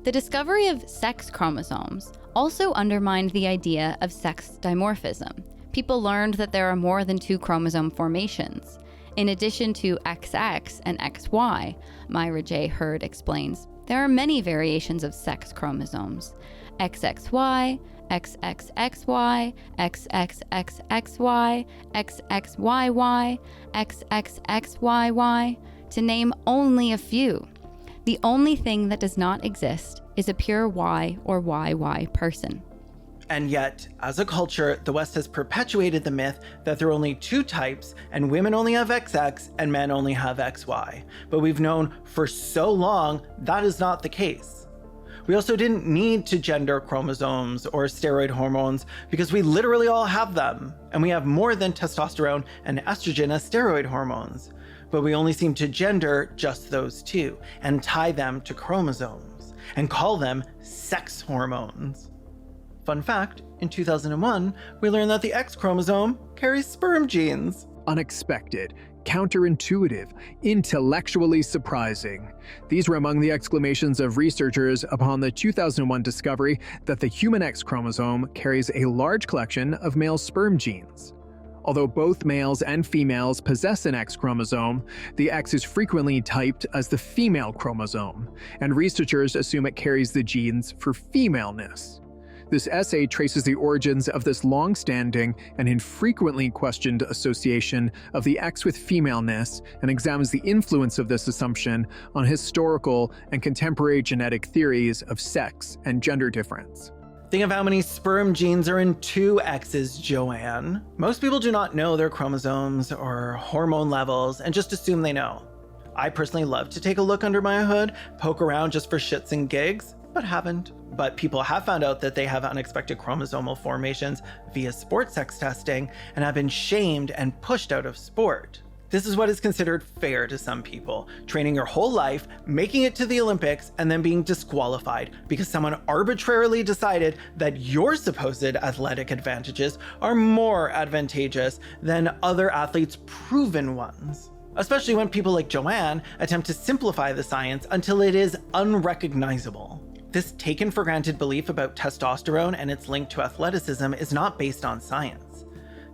The discovery of sex chromosomes also undermined the idea of sex dimorphism. People learned that there are more than two chromosome formations. In addition to XX and XY, Myra J. Hurd explains, there are many variations of sex chromosomes. XXY, XXXY, XXXXY, XXYY, XXXYY, to name only a few. The only thing that does not exist is a pure Y or YY person. And yet, as a culture, the West has perpetuated the myth that there are only two types and women only have XX and men only have XY. But we've known for so long that is not the case. We also didn't need to gender chromosomes or steroid hormones because we literally all have them, and we have more than testosterone and estrogen as steroid hormones. But we only seem to gender just those two and tie them to chromosomes and call them sex hormones. Fun fact, in 2001, we learned that the X chromosome carries sperm genes. Unexpected, counterintuitive, intellectually surprising. These were among the exclamations of researchers upon the 2001 discovery that the human X chromosome carries a large collection of male sperm genes. Although both males and females possess an X chromosome, the X is frequently typed as the female chromosome, and researchers assume it carries the genes for femaleness. This essay traces the origins of this long-standing and infrequently questioned association of the X with femaleness and examines the influence of this assumption on historical and contemporary genetic theories of sex and gender difference. Think of how many sperm genes are in two X's, Joanne. Most people do not know their chromosomes or hormone levels and just assume they know. I personally love to take a look under my hood, poke around just for shits and gigs, but haven't. But people have found out that they have unexpected chromosomal formations via sport sex testing and have been shamed and pushed out of sport. This is what is considered fair to some people, training your whole life, making it to the Olympics, and then being disqualified because someone arbitrarily decided that your supposed athletic advantages are more advantageous than other athletes' proven ones. Especially when people like Joanne attempt to simplify the science until it is unrecognizable. This taken for granted belief about testosterone and its link to athleticism is not based on science.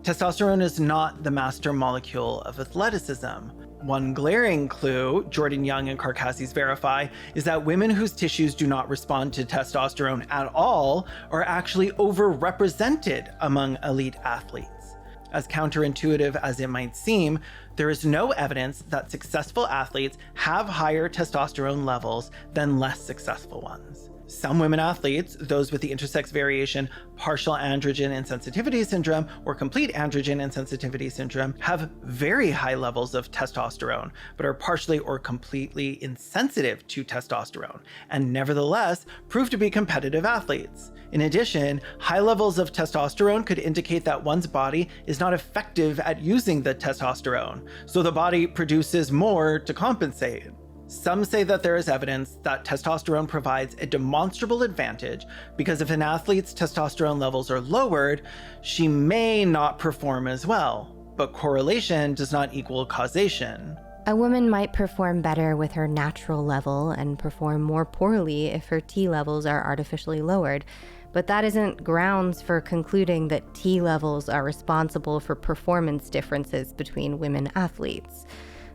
Testosterone is not the master molecule of athleticism. One glaring clue Jordan Young and Carcasses verify is that women whose tissues do not respond to testosterone at all are actually overrepresented among elite athletes. As counterintuitive as it might seem, there is no evidence that successful athletes have higher testosterone levels than less successful ones. Some women athletes, those with the intersex variation partial androgen insensitivity syndrome or complete androgen insensitivity syndrome, have very high levels of testosterone, but are partially or completely insensitive to testosterone, and nevertheless prove to be competitive athletes. In addition, high levels of testosterone could indicate that one's body is not effective at using the testosterone, so the body produces more to compensate. Some say that there is evidence that testosterone provides a demonstrable advantage because if an athlete's testosterone levels are lowered, she may not perform as well, but correlation does not equal causation. A woman might perform better with her natural level and perform more poorly if her T levels are artificially lowered, but that isn't grounds for concluding that T levels are responsible for performance differences between women athletes.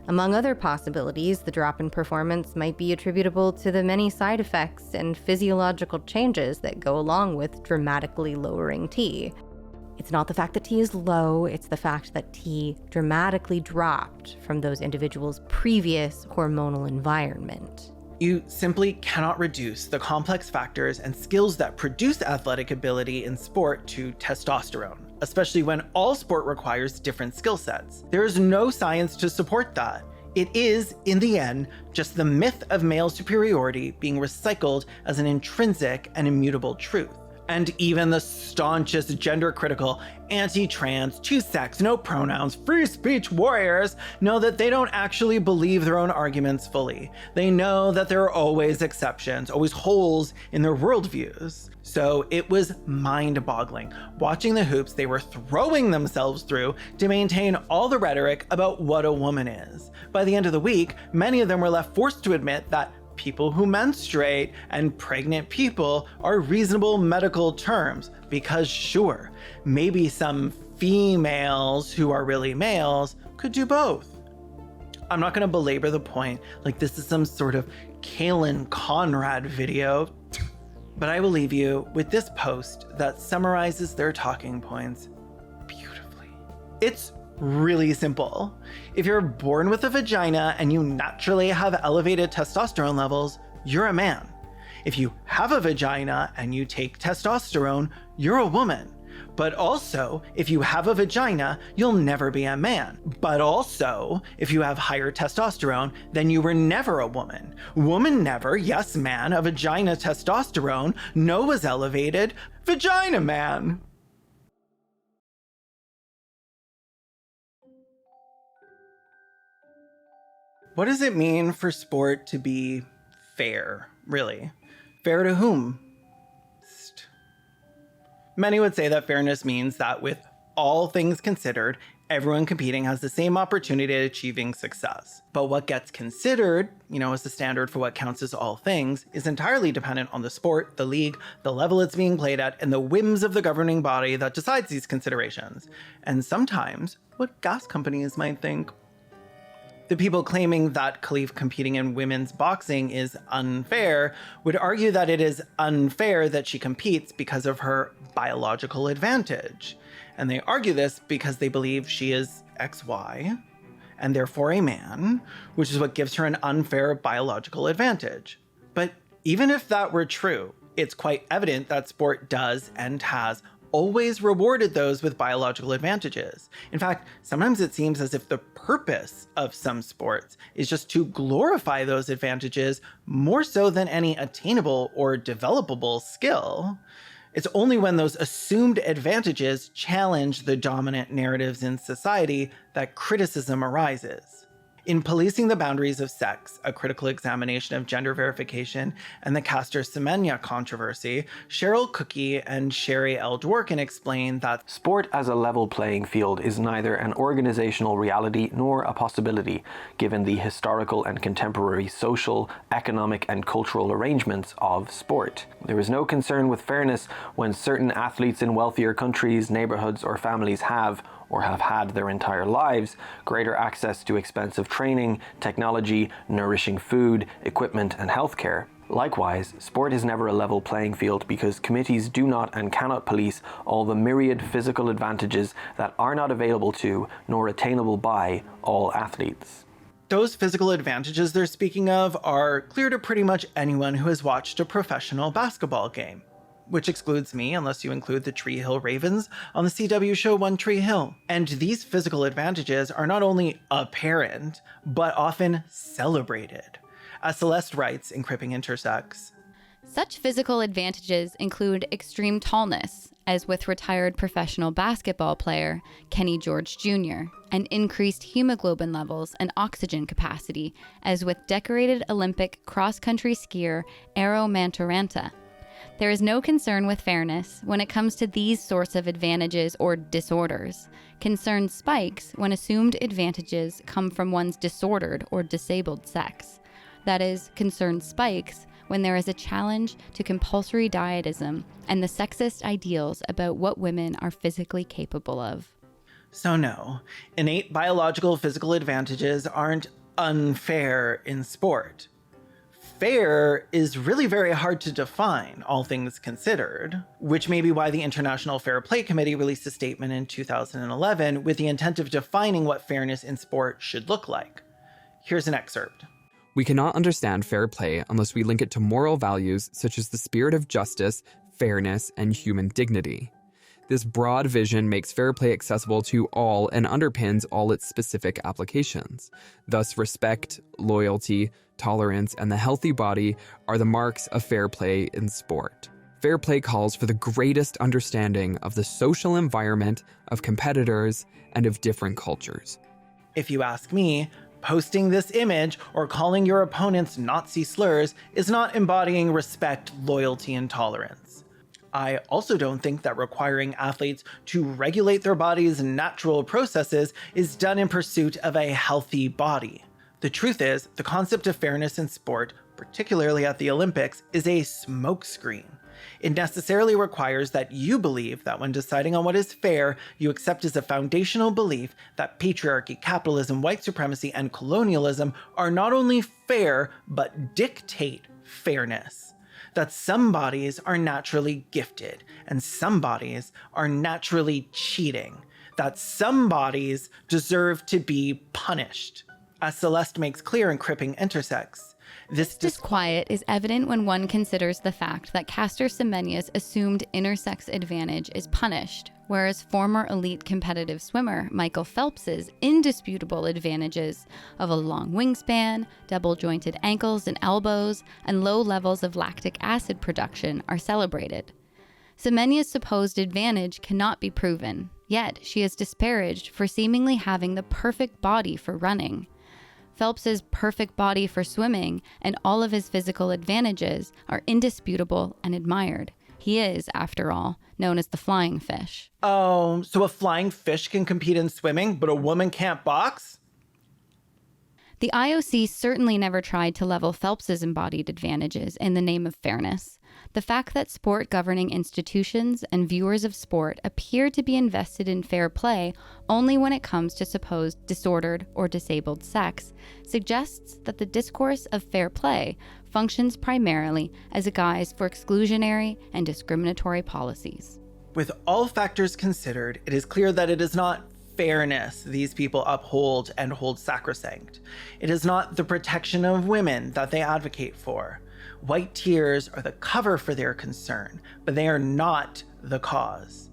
Among other possibilities, the drop in performance might be attributable to the many side effects and physiological changes that go along with dramatically lowering T. It's not the fact that T is low, it's the fact that T dramatically dropped from those individuals' previous hormonal environment. You simply cannot reduce the complex factors and skills that produce athletic ability in sport to testosterone, especially when all sport requires different skill sets. There is no science to support that. It is, in the end, just the myth of male superiority being recycled as an intrinsic and immutable truth. And even the staunchest gender-critical, anti-trans, two-sex, no pronouns, free speech warriors know that they don't actually believe their own arguments fully. They know that there are always exceptions, always holes in their worldviews. So it was mind-boggling watching the hoops they were throwing themselves through to maintain all the rhetoric about what a woman is. By the end of the week, many of them were left forced to admit that people who menstruate and pregnant people are reasonable medical terms, because sure, maybe some females who are really males could do both. I'm not gonna belabor the point like this is some sort of Caelan Conrad video, but I will leave you with this post that summarizes their talking points beautifully. It's really simple. If you're born with a vagina and you naturally have elevated testosterone levels, you're a man. If you have a vagina and you take testosterone, you're a woman. But also, if you have a vagina, you'll never be a man. But also, if you have higher testosterone, then you were never a woman. Woman never, yes man, a vagina testosterone, no was elevated, vagina man. What does it mean for sport to be fair, really? Fair to whom? Many would say that fairness means that with all things considered, everyone competing has the same opportunity at achieving success. But what gets considered, as the standard for what counts as all things, is entirely dependent on the sport, the league, the level it's being played at, and the whims of the governing body that decides these considerations. And sometimes, what gas companies might think. The people claiming that Khelif competing in women's boxing is unfair would argue that it is unfair that she competes because of her biological advantage. And they argue this because they believe she is XY and therefore a man, which is what gives her an unfair biological advantage. But even if that were true, it's quite evident that sport does and has always rewarded those with biological advantages. In fact, sometimes it seems as if the purpose of some sports is just to glorify those advantages more so than any attainable or developable skill. It's only when those assumed advantages challenge the dominant narratives in society that criticism arises. In Policing the Boundaries of Sex, a critical examination of gender verification and the Caster Semenya controversy, Cheryl Cookie and Sherry L. Dworkin explain that sport as a level playing field is neither an organizational reality nor a possibility, given the historical and contemporary social, economic, and cultural arrangements of sport. There is no concern with fairness when certain athletes in wealthier countries, neighborhoods, or families have, or have had their entire lives, greater access to expensive training, technology, nourishing food, equipment, and healthcare. Likewise, sport is never a level playing field because committees do not and cannot police all the myriad physical advantages that are not available to, nor attainable by, all athletes. those physical advantages they're speaking of are clear to pretty much anyone who has watched a professional basketball game, which excludes me unless you include the Tree Hill Ravens on the CW show One Tree Hill. And these physical advantages are not only apparent, but often celebrated. As Celeste writes in Cripping Intersex, such physical advantages include extreme tallness, as with retired professional basketball player Kenny George Jr., and increased hemoglobin levels and oxygen capacity, as with decorated Olympic cross-country skier Eero Mantoranta. There is no concern with fairness when it comes to these sorts of advantages or disorders. Concern spikes when assumed advantages come from one's disordered or disabled sex. That is, concern spikes when there is a challenge to compulsory dietism and the sexist ideals about what women are physically capable of. So no, innate biological physical advantages aren't unfair in sport. Fair is really very hard to define, all things considered, which may be why the International Fair Play Committee released a statement in 2011 with the intent of defining what fairness in sport should look like. Here's an excerpt. We cannot understand fair play unless we link it to moral values such as the spirit of justice, fairness, and human dignity. This broad vision makes fair play accessible to all and underpins all its specific applications. Thus, respect, loyalty, tolerance, and the healthy body are the marks of fair play in sport. Fair play calls for the greatest understanding of the social environment, of competitors, and of different cultures. If you ask me, posting this image or calling your opponents Nazi slurs is not embodying respect, loyalty, and tolerance. I also don't think that requiring athletes to regulate their bodies' natural processes is done in pursuit of a healthy body. The truth is, the concept of fairness in sport, particularly at the Olympics, is a smokescreen. It necessarily requires that you believe that when deciding on what is fair, you accept as a foundational belief that patriarchy, capitalism, white supremacy, and colonialism are not only fair, but dictate fairness. That some bodies are naturally gifted, and some bodies are naturally cheating. That some bodies deserve to be punished. As Celeste makes clear in Cripping Intersex, this disquiet is evident when one considers the fact that Caster Semenya's assumed intersex advantage is punished, whereas former elite competitive swimmer Michael Phelps's indisputable advantages of a long wingspan, double-jointed ankles and elbows, and low levels of lactic acid production are celebrated. Semenya's supposed advantage cannot be proven, yet she is disparaged for seemingly having the perfect body for running. Phelps's perfect body for swimming and all of his physical advantages are indisputable and admired. He is, after all, known as the flying fish. Oh, so a flying fish can compete in swimming, but a woman can't box? The IOC certainly never tried to level Phelps's embodied advantages in the name of fairness. The fact that sport governing institutions and viewers of sport appear to be invested in fair play only when it comes to supposed disordered or disabled sex suggests that the discourse of fair play functions primarily as a guise for exclusionary and discriminatory policies. With all factors considered, it is clear that it is not fairness these people uphold and hold sacrosanct. It is not the protection of women that they advocate for. White tears are the cover for their concern, but they are not the cause.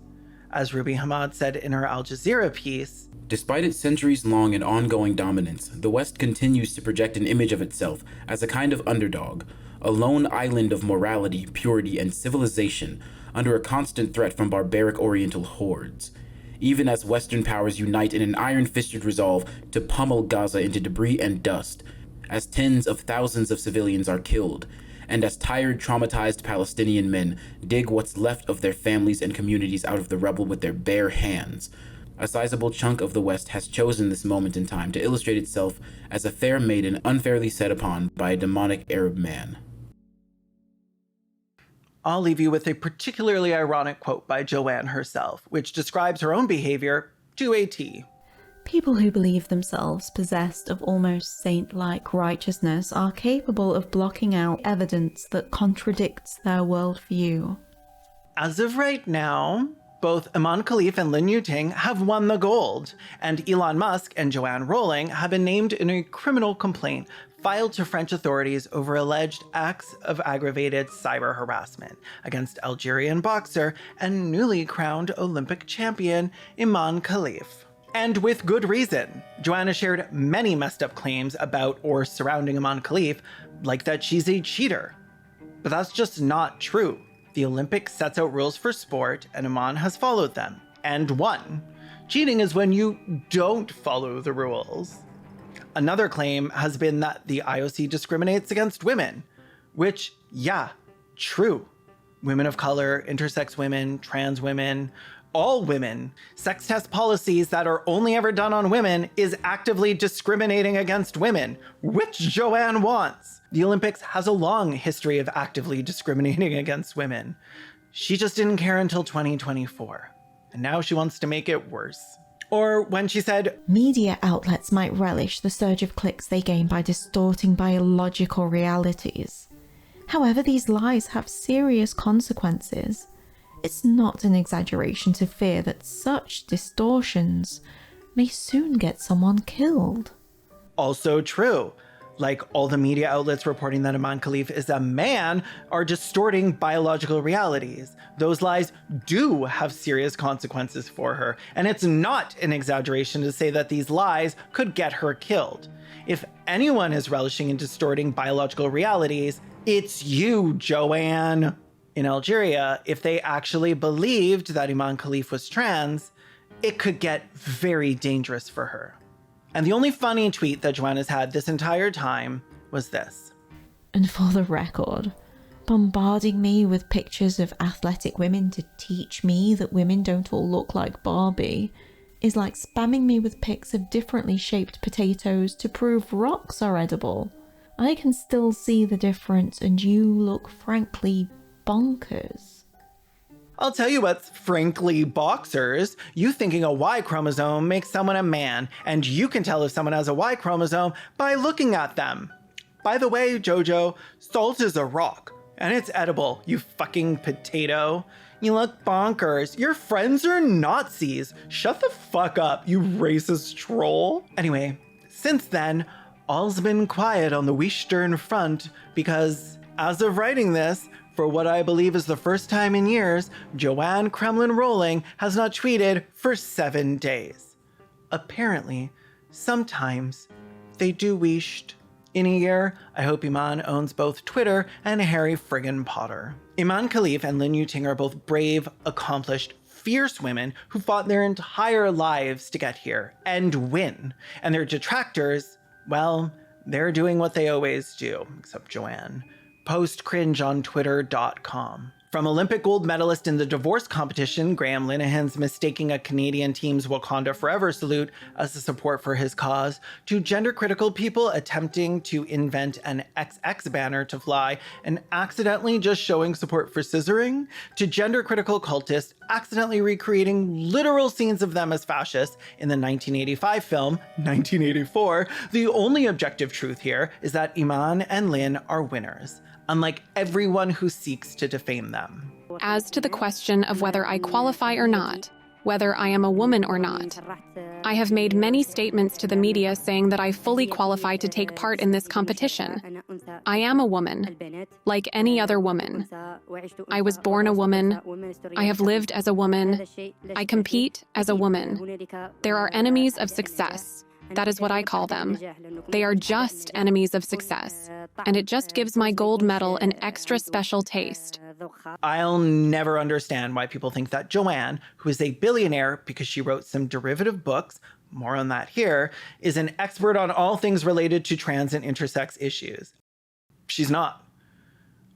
As Ruby Hamad said in her Al Jazeera piece, despite its centuries-long and ongoing dominance, the West continues to project an image of itself as a kind of underdog, a lone island of morality, purity, and civilization under a constant threat from barbaric Oriental hordes. Even as Western powers unite in an iron-fisted resolve to pummel Gaza into debris and dust, as tens of thousands of civilians are killed, and as tired, traumatized Palestinian men dig what's left of their families and communities out of the rubble with their bare hands, a sizable chunk of the West has chosen this moment in time to illustrate itself as a fair maiden unfairly set upon by a demonic Arab man. I'll leave you with a particularly ironic quote by Joanne herself, which describes her own behavior to a T. People who believe themselves possessed of almost saint-like righteousness are capable of blocking out evidence that contradicts their worldview. As of right now, both Imane Khelif and Lin Yu-Ting have won the gold, and Elon Musk and Joanne Rowling have been named in a criminal complaint filed to French authorities over alleged acts of aggravated cyber harassment against Algerian boxer and newly crowned Olympic champion Imane Khelif. And with good reason. Joanna shared many messed up claims about or surrounding Imane Khelif, like that she's a cheater. But that's just not true. The Olympics sets out rules for sport, and Imane has followed them, and won. Cheating is when you don't follow the rules. Another claim has been that the IOC discriminates against women, which, yeah, true. Women of color, intersex women, trans women, all women. Sex test policies that are only ever done on women is actively discriminating against women, which Joanne wants. The Olympics has a long history of actively discriminating against women. She just didn't care until 2024, and now she wants to make it worse. Or when she said, media outlets might relish the surge of clicks they gain by distorting biological realities. However, these lies have serious consequences. It's not an exaggeration to fear that such distortions may soon get someone killed. Also true. Like all the media outlets reporting that Imane Khelif is a man are distorting biological realities. Those lies do have serious consequences for her, and it's not an exaggeration to say that these lies could get her killed. If anyone is relishing in distorting biological realities, it's you, Joanne. In Algeria, if they actually believed that Imane Khelif was trans, it could get very dangerous for her. And the only funny tweet that Joanne has had this entire time was this. And for the record, bombarding me with pictures of athletic women to teach me that women don't all look like Barbie is like spamming me with pics of differently shaped potatoes to prove rocks are edible. I can still see the difference, and you look frankly bonkers. I'll tell you what's frankly boxers. You thinking a Y chromosome makes someone a man, and you can tell if someone has a Y chromosome by looking at them. By the way, Jojo, salt is a rock, and it's edible, you fucking potato. You look bonkers. Your friends are Nazis. Shut the fuck up, you racist troll. Anyway, since then, all's been quiet on the Western front because, as of writing this, for what I believe is the first time in years, Joanne Kremlin Rowling has not tweeted for 7 days. Apparently, sometimes they do wished. In a year, I hope Imane owns both Twitter and Harry friggin' Potter. Imane Khelif and Lin Yu-Ting are both brave, accomplished, fierce women who fought their entire lives to get here and win. And their detractors, well, they're doing what they always do, except Joanne. Post cringe on Twitter.com. From Olympic gold medalist in the divorce competition, Graham Linehan's mistaking a Canadian team's Wakanda Forever salute as a support for his cause, to gender-critical people attempting to invent an XX banner to fly and accidentally just showing support for scissoring, to gender-critical cultists accidentally recreating literal scenes of them as fascists in the 1985 film, 1984, the only objective truth here is that Imane and Lin are winners, unlike everyone who seeks to defame them. As to the question of whether I qualify or not, whether I am a woman or not, I have made many statements to the media saying that I fully qualify to take part in this competition. I am a woman, like any other woman. I was born a woman. I have lived as a woman. I compete as a woman. There are enemies of success, That is what I call them. They are just enemies of success, and it just gives my gold medal an extra special taste. I'll never understand why people think that Joanne, who is a billionaire because she wrote some derivative books, more on that here, is an expert on all things related to trans and intersex issues. She's not.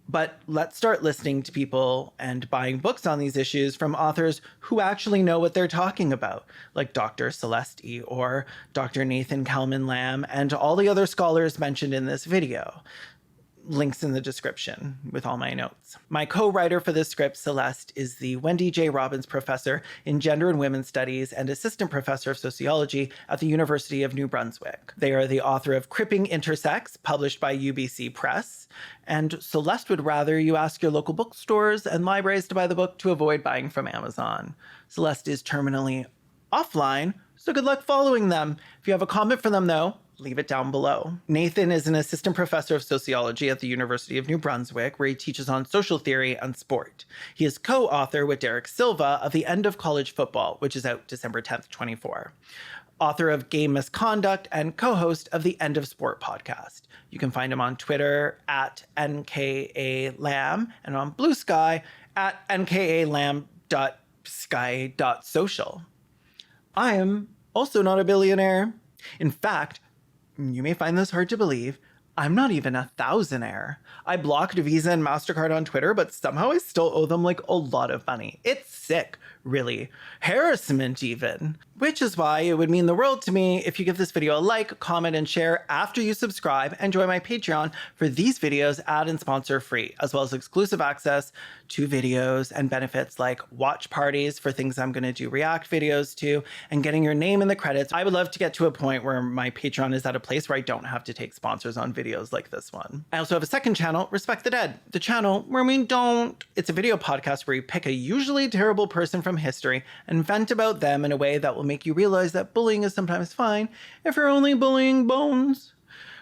But let's start listening to people and buying books on these issues from authors who actually know what they're talking about, like Dr. Celeste E. or Dr. Nathan Kalman-Lamb and all the other scholars mentioned in this video. Links in the description with all my notes. My co-writer for this script, Celeste, is the Wendy J. Robbins Professor in Gender and Women's Studies and Assistant Professor of Sociology at the University of New Brunswick. They are the author of Cripping Intersex, published by UBC Press, and Celeste would rather you ask your local bookstores and libraries to buy the book to avoid buying from Amazon. Celeste is terminally offline, so good luck following them. If you have a comment for them, though, leave it down below. Nathan is an assistant professor of sociology at the University of New Brunswick, where he teaches on social theory and sport. He is co-author with Derek Silva of The End of College Football, which is out December 10th, 24. Author of Game Misconduct and co-host of the End of Sport podcast. You can find him on Twitter at NKALam and on Blue Sky at nkalam.sky.social. I am also not a billionaire. In fact, you may find this hard to believe, I'm not even a thousandaire. I blocked Visa and MasterCard on Twitter, but somehow I still owe them like a lot of money. It's sick, really. Harassment even. Which is why it would mean the world to me if you give this video a like, comment, and share after you subscribe and join my Patreon for these videos ad and sponsor free, as well as exclusive access to videos and benefits like watch parties for things I'm gonna do react videos to, and getting your name in the credits. I would love to get to a point where my Patreon is at a place where I don't have to take sponsors on videos like this one. I also have a second channel, Respect the Dead, the channel where we don't. It's a video podcast where you pick a usually terrible person from history and vent about them in a way that will make you realize that bullying is sometimes fine if you're only bullying bones.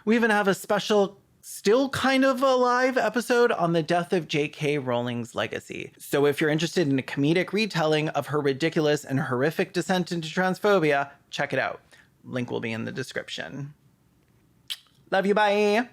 We even have a special, still kind of alive episode on the death of J.K. Rowling's legacy. So if you're interested in a comedic retelling of her ridiculous and horrific descent into transphobia, check it out. Link will be in the description. Love you, bye!